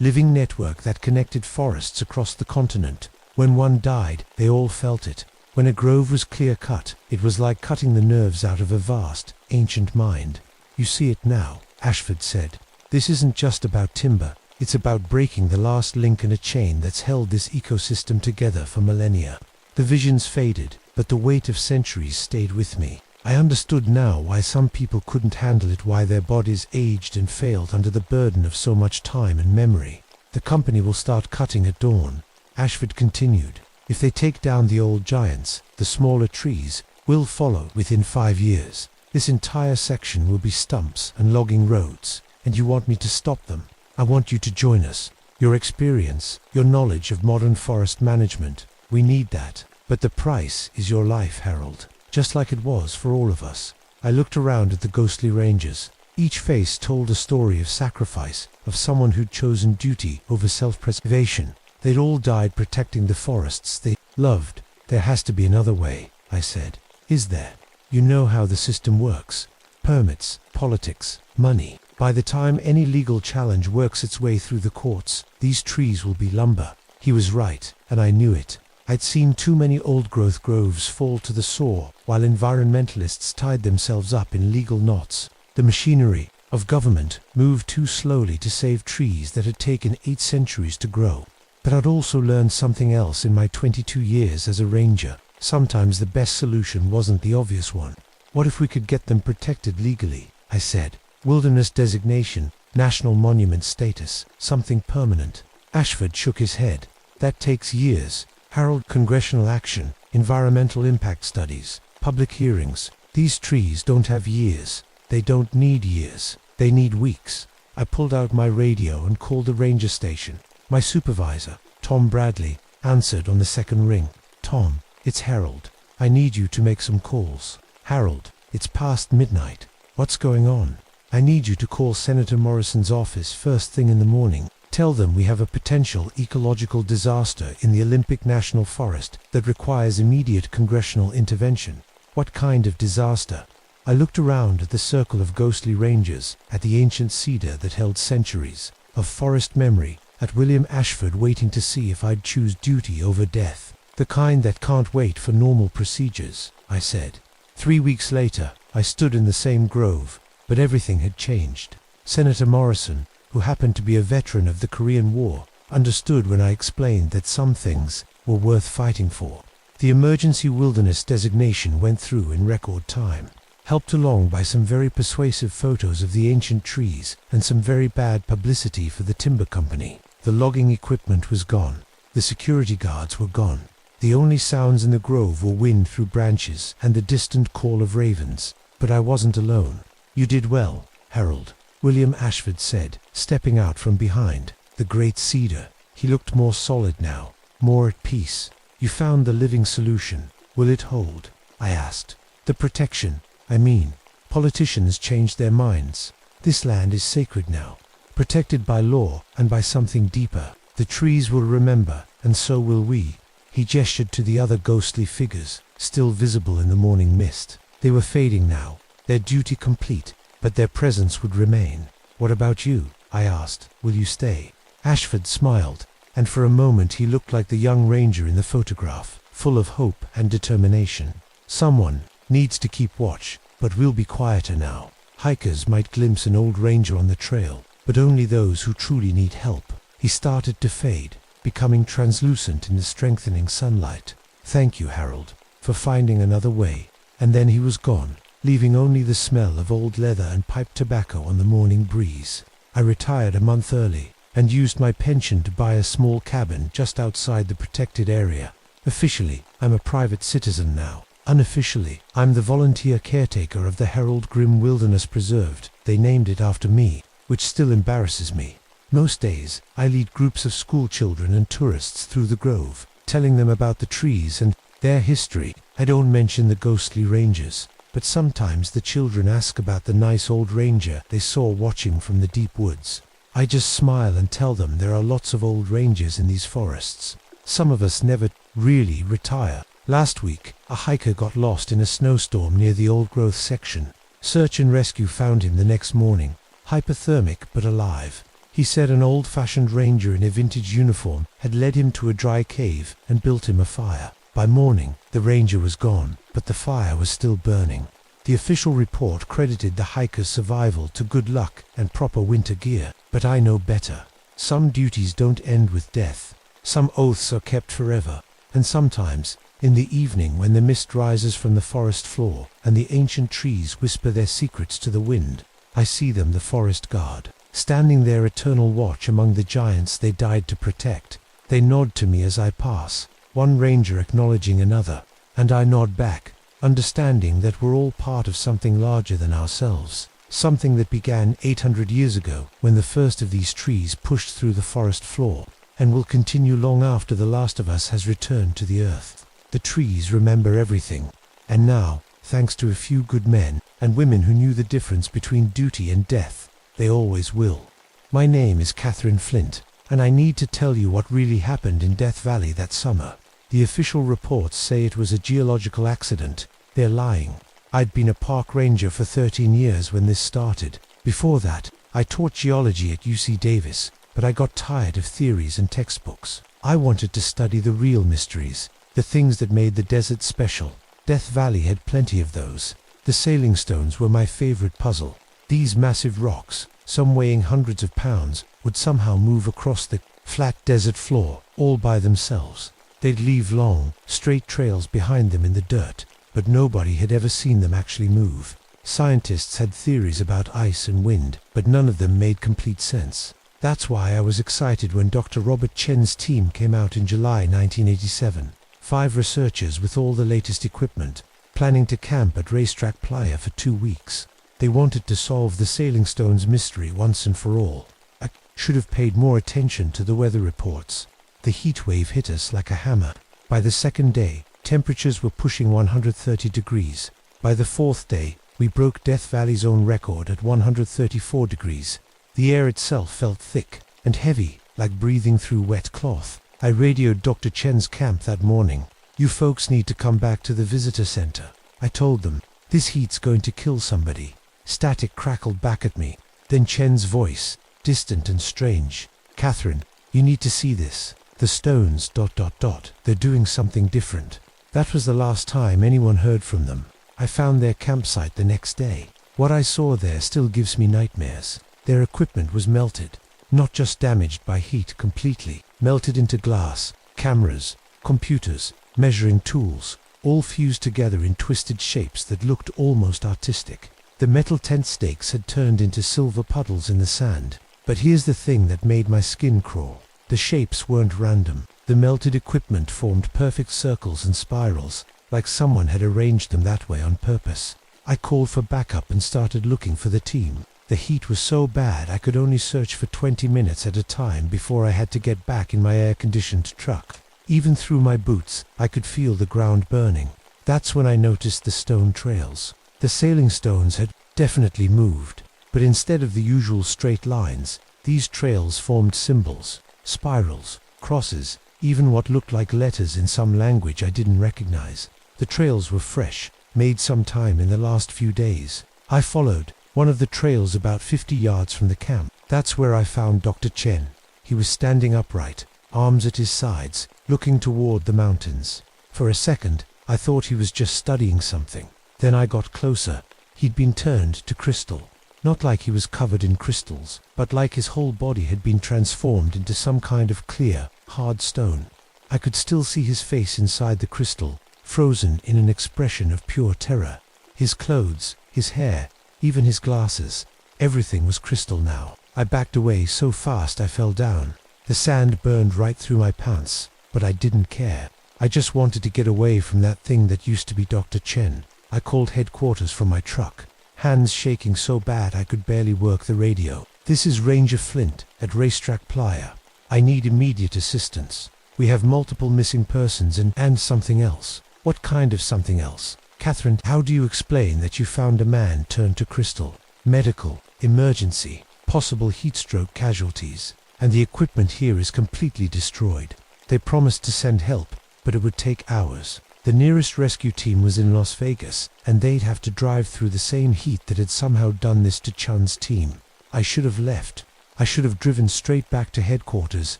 living network that connected forests across the continent. When one died, they all felt it. When a grove was clear-cut, it was like cutting the nerves out of a vast, ancient mind. You see it now, Ashford said. This isn't just about timber. It's about breaking the last link in a chain that's held this ecosystem together for millennia. The visions faded, but the weight of centuries stayed with me. I understood now why some people couldn't handle it, why their bodies aged and failed under the burden of so much time and memory. The company will start cutting at dawn, Ashford continued. If they take down the old giants, the smaller trees will follow within 5 years. This entire section will be stumps and logging roads, and you want me to stop them. I want you to join us. Your experience, your knowledge of modern forest management, we need that. But the price is your life, Harold, just like it was for all of us. I looked around at the ghostly rangers. Each face told a story of sacrifice, of someone who'd chosen duty over self-preservation. They'd all died protecting the forests they loved. There has to be another way, I said. Is there? You know how the system works. Permits, politics, money. By the time any legal challenge works its way through the courts, these trees will be lumber. He was right, and I knew it. I'd seen too many old-growth groves fall to the saw, while environmentalists tied themselves up in legal knots. The machinery of government moved too slowly to save trees that had taken 8 centuries to grow. But I'd also learned something else in my 22 years as a ranger. Sometimes the best solution wasn't the obvious one. What if we could get them protected legally? I said. Wilderness designation, national monument status, something permanent. Ashford shook his head. That takes years. Harold, congressional action, environmental impact studies, public hearings. These trees don't have years. They don't need years. They need weeks. I pulled out my radio and called the ranger station. My supervisor, Tom Bradley, answered on the second ring. Tom, it's Harold. I need you to make some calls. Harold, it's past midnight. What's going on? I need you to call Senator Morrison's office first thing in the morning. Tell them we have a potential ecological disaster in the Olympic National Forest that requires immediate congressional intervention. What kind of disaster? I looked around at the circle of ghostly rangers, at the ancient cedar that held centuries of forest memory, at William Ashford waiting to see if I'd choose duty over death. The kind that can't wait for normal procedures, I said. 3 weeks later, I stood in the same grove, but everything had changed. Senator Morrison, who happened to be a veteran of the Korean War, understood when I explained that some things were worth fighting for. The emergency wilderness designation went through in record time, helped along by some very persuasive photos of the ancient trees and some very bad publicity for the timber company. The logging equipment was gone. The security guards were gone. The only sounds in the grove were wind through branches and the distant call of ravens. But I wasn't alone. You did well, Harold, William Ashford said, stepping out from behind the great cedar. He looked more solid now, more at peace. You found the living solution. Will it hold? I asked. The protection, I mean. Politicians changed their minds. This land is sacred now, protected by law and by something deeper. The trees will remember, and so will we. He gestured to the other ghostly figures, still visible in the morning mist. They were fading now, their duty complete, but their presence would remain. "What about you?" I asked. "Will you stay?" Ashford smiled, and for a moment he looked like the young ranger in the photograph, full of hope and determination. "Someone needs to keep watch, but we'll be quieter now. Hikers might glimpse an old ranger on the trail, but only those who truly need help." He started to fade, becoming translucent in the strengthening sunlight. "Thank you, Harold, for finding another way." And then he was gone, leaving only the smell of old leather and pipe tobacco on the morning breeze. I retired a month early, and used my pension to buy a small cabin just outside the protected area. Officially, I'm a private citizen now. Unofficially, I'm the volunteer caretaker of the Harold Grimm Wilderness Preserve. They named it after me, which still embarrasses me. Most days, I lead groups of school children and tourists through the grove, telling them about the trees and their history. I don't mention the ghostly rangers, but sometimes the children ask about the nice old ranger they saw watching from the deep woods. I just smile and tell them there are lots of old rangers in these forests. Some of us never really retire. Last week, a hiker got lost in a snowstorm near the old growth section. Search and rescue found him the next morning, hypothermic but alive. He said an old-fashioned ranger in a vintage uniform had led him to a dry cave and built him a fire. By morning, the ranger was gone, but the fire was still burning. The official report credited the hiker's survival to good luck and proper winter gear, but I know better. Some duties don't end with death. Some oaths are kept forever, and sometimes, in the evening when the mist rises from the forest floor and the ancient trees whisper their secrets to the wind, I see them, the forest guard, standing their eternal watch among the giants they died to protect. They nod to me as I pass, one ranger acknowledging another, and I nod back, understanding that we're all part of something larger than ourselves, something that began 800 years ago when the first of these trees pushed through the forest floor, and will continue long after the last of us has returned to the earth. The trees remember everything, and now, thanks to a few good men and women who knew the difference between duty and death, they always will. My name is Catherine Flint, and I need to tell you what really happened in Death Valley that summer. The official reports say it was a geological accident. They're lying. I'd been a park ranger for 13 years when this started. Before that, I taught geology at UC Davis, but I got tired of theories and textbooks. I wanted to study the real mysteries, the things that made the desert special. Death Valley had plenty of those. The sailing stones were my favorite puzzle. These massive rocks, some weighing hundreds of pounds, would somehow move across the flat desert floor, all by themselves. They'd leave long, straight trails behind them in the dirt, but nobody had ever seen them actually move. Scientists had theories about ice and wind, but none of them made complete sense. That's why I was excited when Dr. Robert Chen's team came out in July 1987. 5 researchers with all the latest equipment, planning to camp at Racetrack Playa for 2 weeks. They wanted to solve the sailing stones mystery once and for all. I should have paid more attention to the weather reports. The heat wave hit us like a hammer. By the second day, temperatures were pushing 130 degrees. By the 4th day, we broke Death Valley's own record at 134 degrees. The air itself felt thick and heavy, like breathing through wet cloth. I radioed Dr. Chen's camp that morning. "You folks need to come back to the visitor center," I told them. "This heat's going to kill somebody." Static crackled back at me. Then Chen's voice, distant and strange. "Catherine, you need to see this. The stones... They're doing something different." That was the last time anyone heard from them. I found their campsite the next day. What I saw there still gives me nightmares. Their equipment was melted, not just damaged by heat completely, melted into glass, cameras, computers, measuring tools, all fused together in twisted shapes that looked almost artistic. The metal tent stakes had turned into silver puddles in the sand. But here's the thing that made my skin crawl. The shapes weren't random. The melted equipment formed perfect circles and spirals, like someone had arranged them that way on purpose. I called for backup and started looking for the team. The heat was so bad I could only search for 20 minutes at a time before I had to get back in my air-conditioned truck. Even through my boots, I could feel the ground burning. That's when I noticed the stone trails. The sailing stones had definitely moved, but instead of the usual straight lines, these trails formed symbols, spirals, crosses, even what looked like letters in some language I didn't recognize. The trails were fresh, made some time in the last few days. I followed one of the trails about 50 yards from the camp. That's where I found Dr. Chen. He was standing upright, arms at his sides, looking toward the mountains. For a second, I thought he was just studying something. Then I got closer. He'd been turned to crystal. Not like he was covered in crystals, but like his whole body had been transformed into some kind of clear, hard stone. I could still see his face inside the crystal, frozen in an expression of pure terror. His clothes, his hair, even his glasses, everything was crystal now. I backed away so fast I fell down. The sand burned right through my pants, but I didn't care. I just wanted to get away from that thing that used to be Dr. Chen. I called headquarters from my truck, hands shaking so bad I could barely work the radio. This is Ranger Flint at Racetrack Playa. I need immediate assistance. We have multiple missing persons and something else. What kind of something else? Catherine, how do you explain that you found a man turned to crystal? Medical, emergency, possible heatstroke casualties, and the equipment here is completely destroyed. They promised to send help, but it would take hours. The nearest rescue team was in Las Vegas, and they'd have to drive through the same heat that had somehow done this to Chun's team. I should have left. I should have driven straight back to headquarters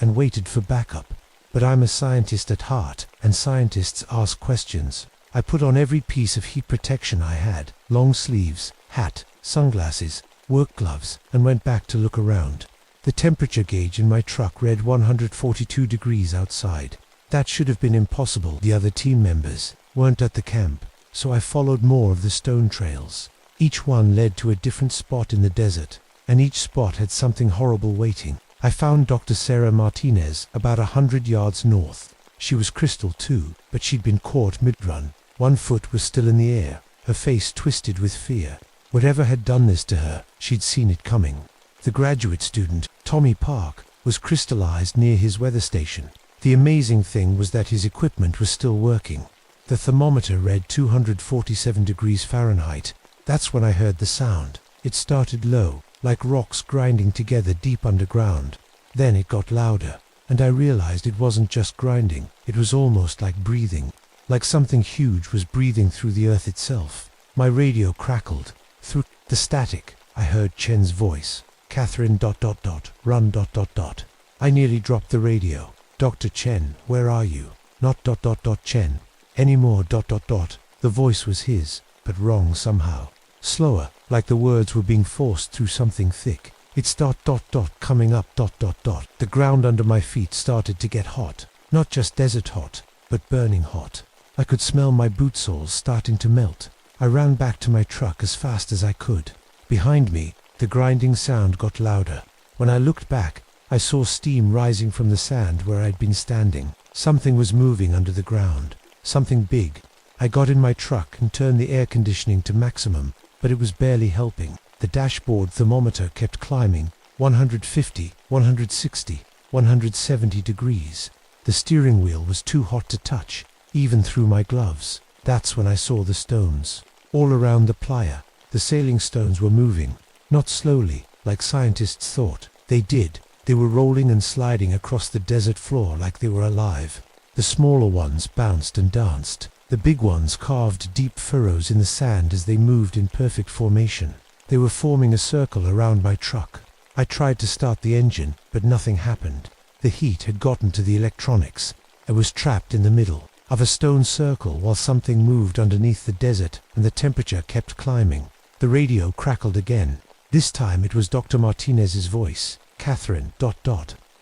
and waited for backup. But I'm a scientist at heart, and scientists ask questions. I put on every piece of heat protection I had, long sleeves, hat, sunglasses, work gloves, and went back to look around. The temperature gauge in my truck read 142 degrees outside. That should have been impossible. The other team members weren't at the camp, so I followed more of the stone trails. Each one led to a different spot in the desert, and each spot had something horrible waiting. I found Dr. Sarah Martinez about 100 yards north. She was crystal too, but she'd been caught mid-run. One foot was still in the air, her face twisted with fear. Whatever had done this to her, she'd seen it coming. The graduate student, Tommy Park, was crystallized near his weather station. The amazing thing was that his equipment was still working. The thermometer read 247 degrees Fahrenheit. That's when I heard the sound. It started low, like rocks grinding together deep underground. Then it got louder, and I realized it wasn't just grinding, it was almost like breathing. Like something huge was breathing through the earth itself. My radio crackled. Through the static, I heard Chen's voice. Catherine ... run ... I nearly dropped the radio. Dr. Chen, where are you? Not ... Chen. Anymore ... The voice was his, but wrong somehow. Slower, like the words were being forced through something thick. It's ... coming up ... The ground under my feet started to get hot. Not just desert hot, but burning hot. I could smell my boot soles starting to melt. I ran back to my truck as fast as I could. Behind me, the grinding sound got louder. When I looked back, I saw steam rising from the sand where I'd been standing. Something was moving under the ground. Something big. I got in my truck and turned the air conditioning to maximum, but it was barely helping. The dashboard thermometer kept climbing, 150, 160, 170 degrees. The steering wheel was too hot to touch, even through my gloves. That's when I saw the stones. All around the playa, the sailing stones were moving. Not slowly, like scientists thought. They did. They were rolling and sliding across the desert floor like they were alive. The smaller ones bounced and danced. The big ones carved deep furrows in the sand as they moved in perfect formation. They were forming a circle around my truck. I tried to start the engine, but nothing happened. The heat had gotten to the electronics. I was trapped in the middle of a stone circle while something moved underneath the desert and the temperature kept climbing. The radio crackled again. This time it was Dr. Martinez's voice. Catherine ...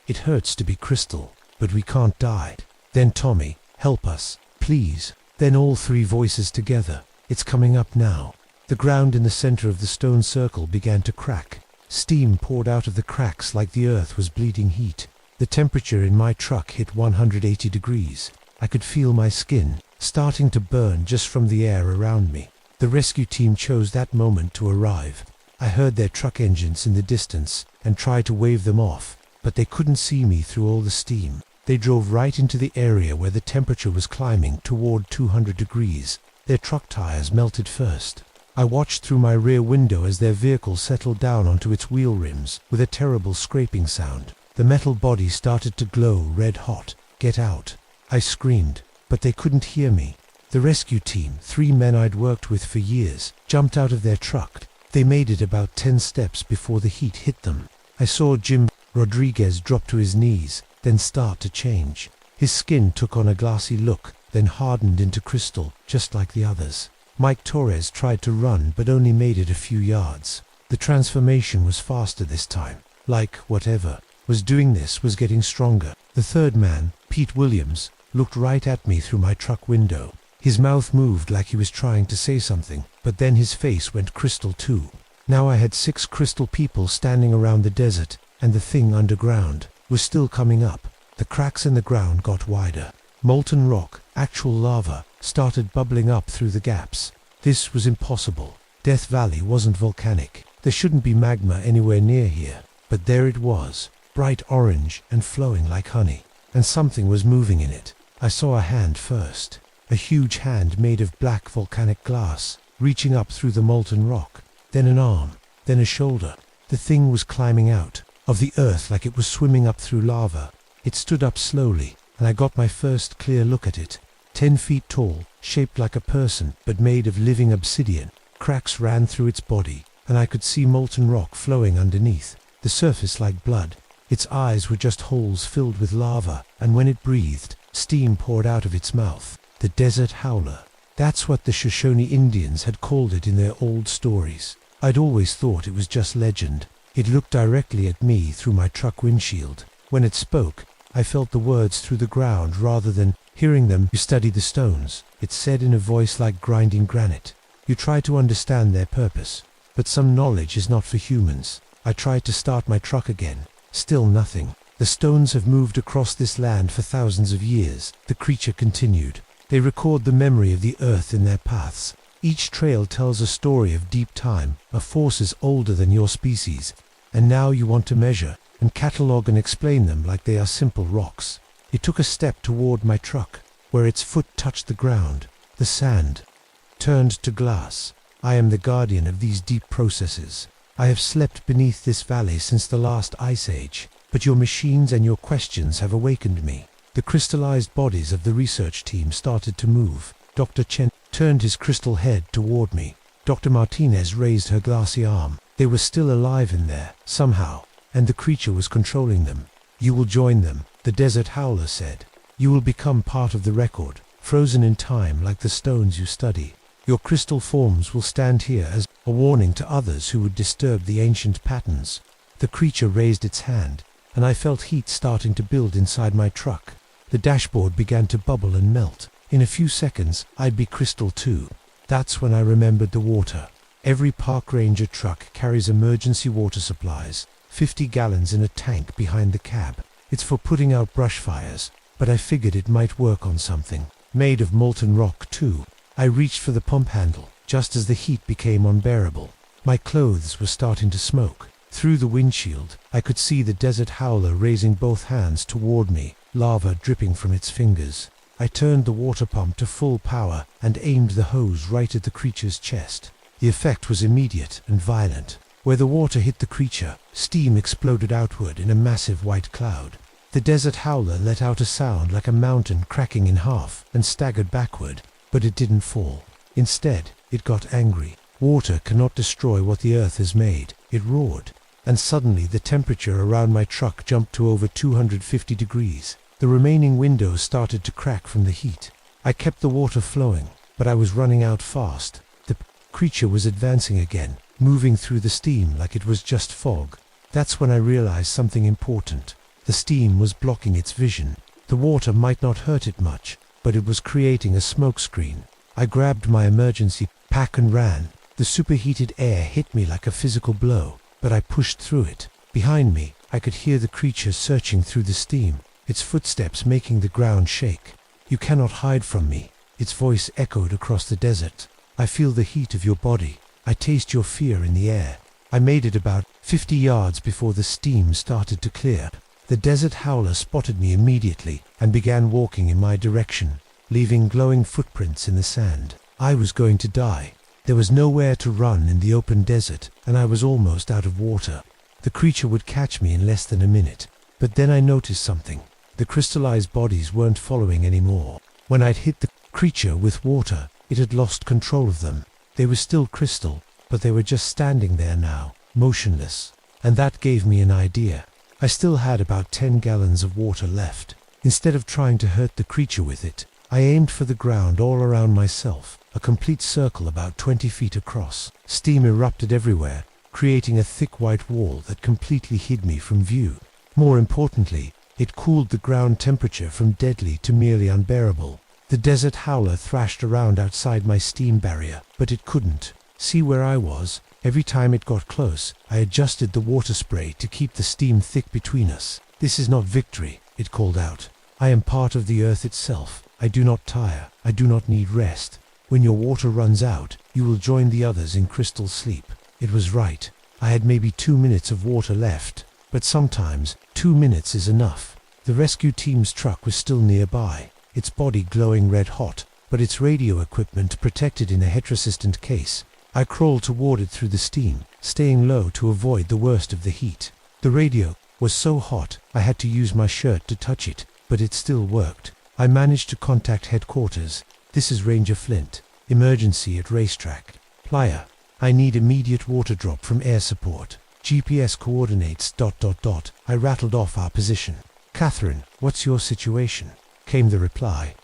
It hurts to be crystal, but we can't die. Then Tommy, help us, please. Then all three voices together. It's coming up now. The ground in the center of the stone circle began to crack. Steam poured out of the cracks like the earth was bleeding heat. The temperature in my truck hit 180 degrees. I could feel my skin starting to burn just from the air around me. The rescue team chose that moment to arrive. I heard their truck engines in the distance and tried to wave them off, but they couldn't see me through all the steam. They drove right into the area where the temperature was climbing toward 200 degrees. Their truck tires melted first. I watched through my rear window as their vehicle settled down onto its wheel rims with a terrible scraping sound. The metal body started to glow red hot. Get out! I screamed, but they couldn't hear me. The rescue team, 3 men I'd worked with for years, jumped out of their truck. They made it about 10 steps before the heat hit them. I saw Jim Rodriguez drop to his knees, then start to change. His skin took on a glassy look, then hardened into crystal, just like the others. Mike Torres tried to run but only made it a few yards. The transformation was faster this time. Like whatever was doing this was getting stronger. The third man, Pete Williams, looked right at me through my truck window. His mouth moved like he was trying to say something, but then his face went crystal too. Now I had 6 crystal people standing around the desert, and the thing underground was still coming up. The cracks in the ground got wider. Molten rock, actual lava, started bubbling up through the gaps. This was impossible. Death Valley wasn't volcanic. There shouldn't be magma anywhere near here. But there it was, bright orange and flowing like honey. And something was moving in it. I saw a hand first. A huge hand made of black volcanic glass, reaching up through the molten rock. Then an arm, then a shoulder. The thing was climbing out of the earth like it was swimming up through lava. It stood up slowly, and I got my first clear look at it. 10 feet tall, shaped like a person, but made of living obsidian. Cracks ran through its body, and I could see molten rock flowing underneath. The surface like blood. Its eyes were just holes filled with lava, and when it breathed, steam poured out of its mouth. The desert howler. That's what the Shoshone Indians had called it in their old stories. I'd always thought it was just legend. It looked directly at me through my truck windshield. When it spoke, I felt the words through the ground rather than hearing them. You study the stones, it said in a voice like grinding granite. You try to understand their purpose. But some knowledge is not for humans. I tried to start my truck again. Still nothing. The stones have moved across this land for thousands of years, the creature continued. They record the memory of the earth in their paths. Each trail tells a story of deep time, of forces older than your species. And now you want to measure and catalog and explain them like they are simple rocks. It took a step toward my truck, where its foot touched the ground. The sand turned to glass. I am the guardian of these deep processes. I have slept beneath this valley since the last ice age, but your machines and your questions have awakened me. The crystallized bodies of the research team started to move. Dr. Chen turned his crystal head toward me. Dr. Martinez raised her glassy arm. They were still alive in there, somehow, and the creature was controlling them. You will join them, the desert howler said. You will become part of the record, frozen in time like the stones you study. Your crystal forms will stand here as a warning to others who would disturb the ancient patterns. The creature raised its hand, and I felt heat starting to build inside my truck. The dashboard began to bubble and melt. In a few seconds, I'd be crystal too. That's when I remembered the water. Every park ranger truck carries emergency water supplies, 50 gallons in a tank behind the cab. It's for putting out brush fires, but I figured it might work on something. Made of molten rock too. I reached for the pump handle, just as the heat became unbearable. My clothes were starting to smoke. Through the windshield, I could see the desert howler raising both hands toward me, lava dripping from its fingers. I turned the water pump to full power and aimed the hose right at the creature's chest. The effect was immediate and violent. Where the water hit the creature, steam exploded outward in a massive white cloud. The desert howler let out a sound like a mountain cracking in half and staggered backward, but it didn't fall. Instead, it got angry. Water cannot destroy what the earth has made, it roared. And suddenly the temperature around my truck jumped to over 250 degrees. The remaining windows started to crack from the heat. I kept the water flowing, but I was running out fast. The creature was advancing again, moving through the steam like it was just fog. That's when I realized something important. The steam was blocking its vision. The water might not hurt it much, but it was creating a smoke screen. I grabbed my emergency pack and ran. The superheated air hit me like a physical blow, but I pushed through it. Behind me, I could hear the creature searching through the steam, its footsteps making the ground shake. You cannot hide from me. Its voice echoed across the desert. I feel the heat of your body. I taste your fear in the air. I made it about 50 yards before the steam started to clear. The desert howler spotted me immediately and began walking in my direction, leaving glowing footprints in the sand. I was going to die. There was nowhere to run in the open desert, and I was almost out of water. The creature would catch me in less than a minute. But then I noticed something. The crystallized bodies weren't following anymore. When I'd hit the creature with water. It had lost control of them. They were still crystal, but they were just standing there now, motionless. And that gave me an idea. I still had about 10 gallons of water left. Instead of trying to hurt the creature with it, I aimed for the ground all around myself, a complete circle about 20 feet across. Steam erupted everywhere, creating a thick white wall that completely hid me from view. More importantly, it cooled the ground temperature from deadly to merely unbearable. The desert howler thrashed around outside my steam barrier, but it couldn't see where I was. Every time it got close, I adjusted the water spray to keep the steam thick between us. "This is not victory," it called out. "I am part of the earth itself. I do not tire. I do not need rest. When your water runs out, you will join the others in crystal sleep." It was right. I had maybe 2 minutes of water left, but sometimes 2 minutes is enough. The rescue team's truck was still nearby, its body glowing red hot, but its radio equipment protected in a heat-resistant case. I crawled toward it through the steam, staying low to avoid the worst of the heat. The radio was so hot I had to use my shirt to touch it, but it still worked. I managed to contact headquarters. "This is Ranger Flint. Emergency at racetrack. Playa. I need immediate water drop from air support. GPS coordinates ... I rattled off our position. "Catherine, what's your situation?" came the reply.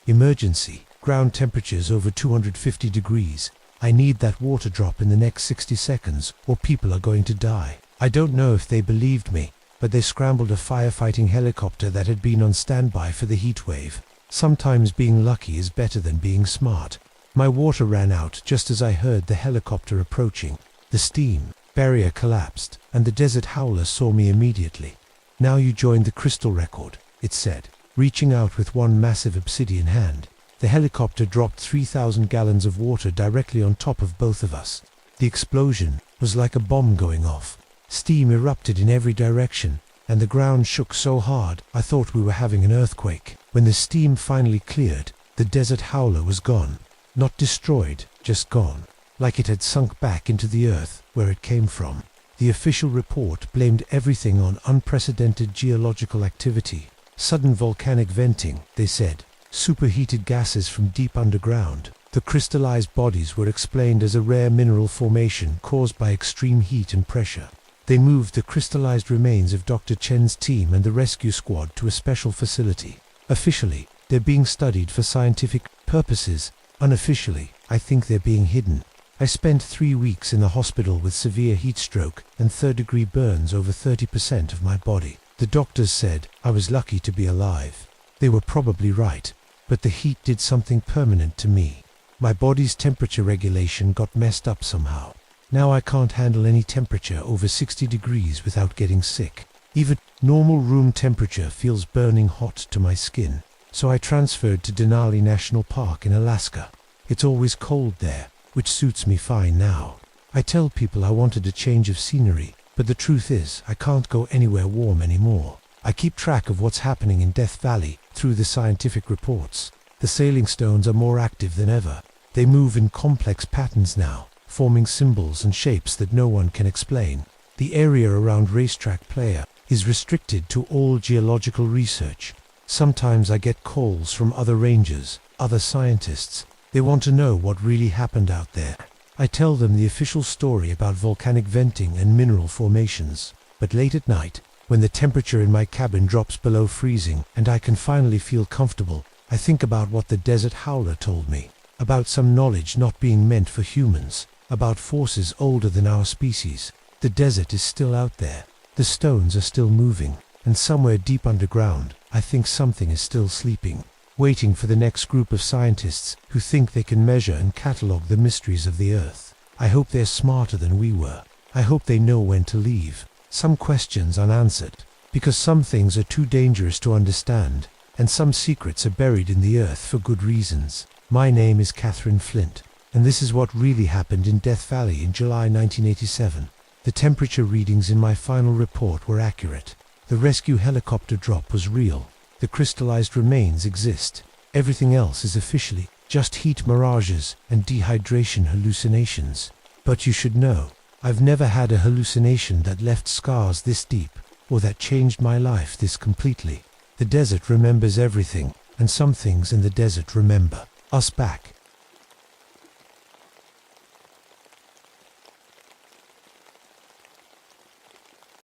Emergency. Ground temperatures over 250 degrees. I need that water drop in the next 60 seconds or people are going to die. I don't know if they believed me, but they scrambled a firefighting helicopter that had been on standby for the heat wave. Sometimes being lucky is better than being smart. My water ran out just as I heard the helicopter approaching. The steam barrier collapsed, and the desert howler saw me immediately. "Now you joined the crystal record," it said, reaching out with one massive obsidian hand. The helicopter dropped 3,000 gallons of water directly on top of both of us. The explosion was like a bomb going off. Steam erupted in every direction, and the ground shook so hard I thought we were having an earthquake. When the steam finally cleared, the desert howler was gone. Not destroyed, just gone. Like it had sunk back into the earth where it came from. The official report blamed everything on unprecedented geological activity. Sudden volcanic venting, they said. Superheated gases from deep underground. The crystallized bodies were explained as a rare mineral formation caused by extreme heat and pressure. They moved the crystallized remains of Dr. Chen's team and the rescue squad to a special facility. Officially, they're being studied for scientific purposes. Unofficially, I think they're being hidden. I spent 3 weeks in the hospital with severe heat stroke and third-degree burns over 30% of my body. The doctors said I was lucky to be alive. They were probably right, but the heat did something permanent to me. My body's temperature regulation got messed up somehow. Now I can't handle any temperature over 60 degrees without getting sick. Even normal room temperature feels burning hot to my skin. So I transferred to Denali National Park in Alaska. It's always cold there, which suits me fine now. I tell people I wanted a change of scenery, but the truth is I can't go anywhere warm anymore. I keep track of what's happening in Death Valley through the scientific reports. The sailing stones are more active than ever. They move in complex patterns now, forming symbols and shapes that no one can explain. The area around Racetrack Playa is restricted to all geological research. Sometimes I get calls from other rangers, other scientists. They want to know what really happened out there. I tell them the official story about volcanic venting and mineral formations. But late at night, when the temperature in my cabin drops below freezing and I can finally feel comfortable, I think about what the desert howler told me. About some knowledge not being meant for humans. About forces older than our species. The desert is still out there. The stones are still moving. And somewhere deep underground, I think something is still sleeping, waiting for the next group of scientists who think they can measure and catalog the mysteries of the Earth. I hope they're smarter than we were. I hope they know when to leave. Some questions unanswered, because some things are too dangerous to understand, and some secrets are buried in the Earth for good reasons. My name is Catherine Flint, and this is what really happened in Death Valley in July 1987. The temperature readings in my final report were accurate. The rescue helicopter drop was real. The crystallized remains exist. Everything else is officially just heat mirages and dehydration hallucinations. But you should know, I've never had a hallucination that left scars this deep, or that changed my life this completely. The desert remembers everything, and some things in the desert remember us back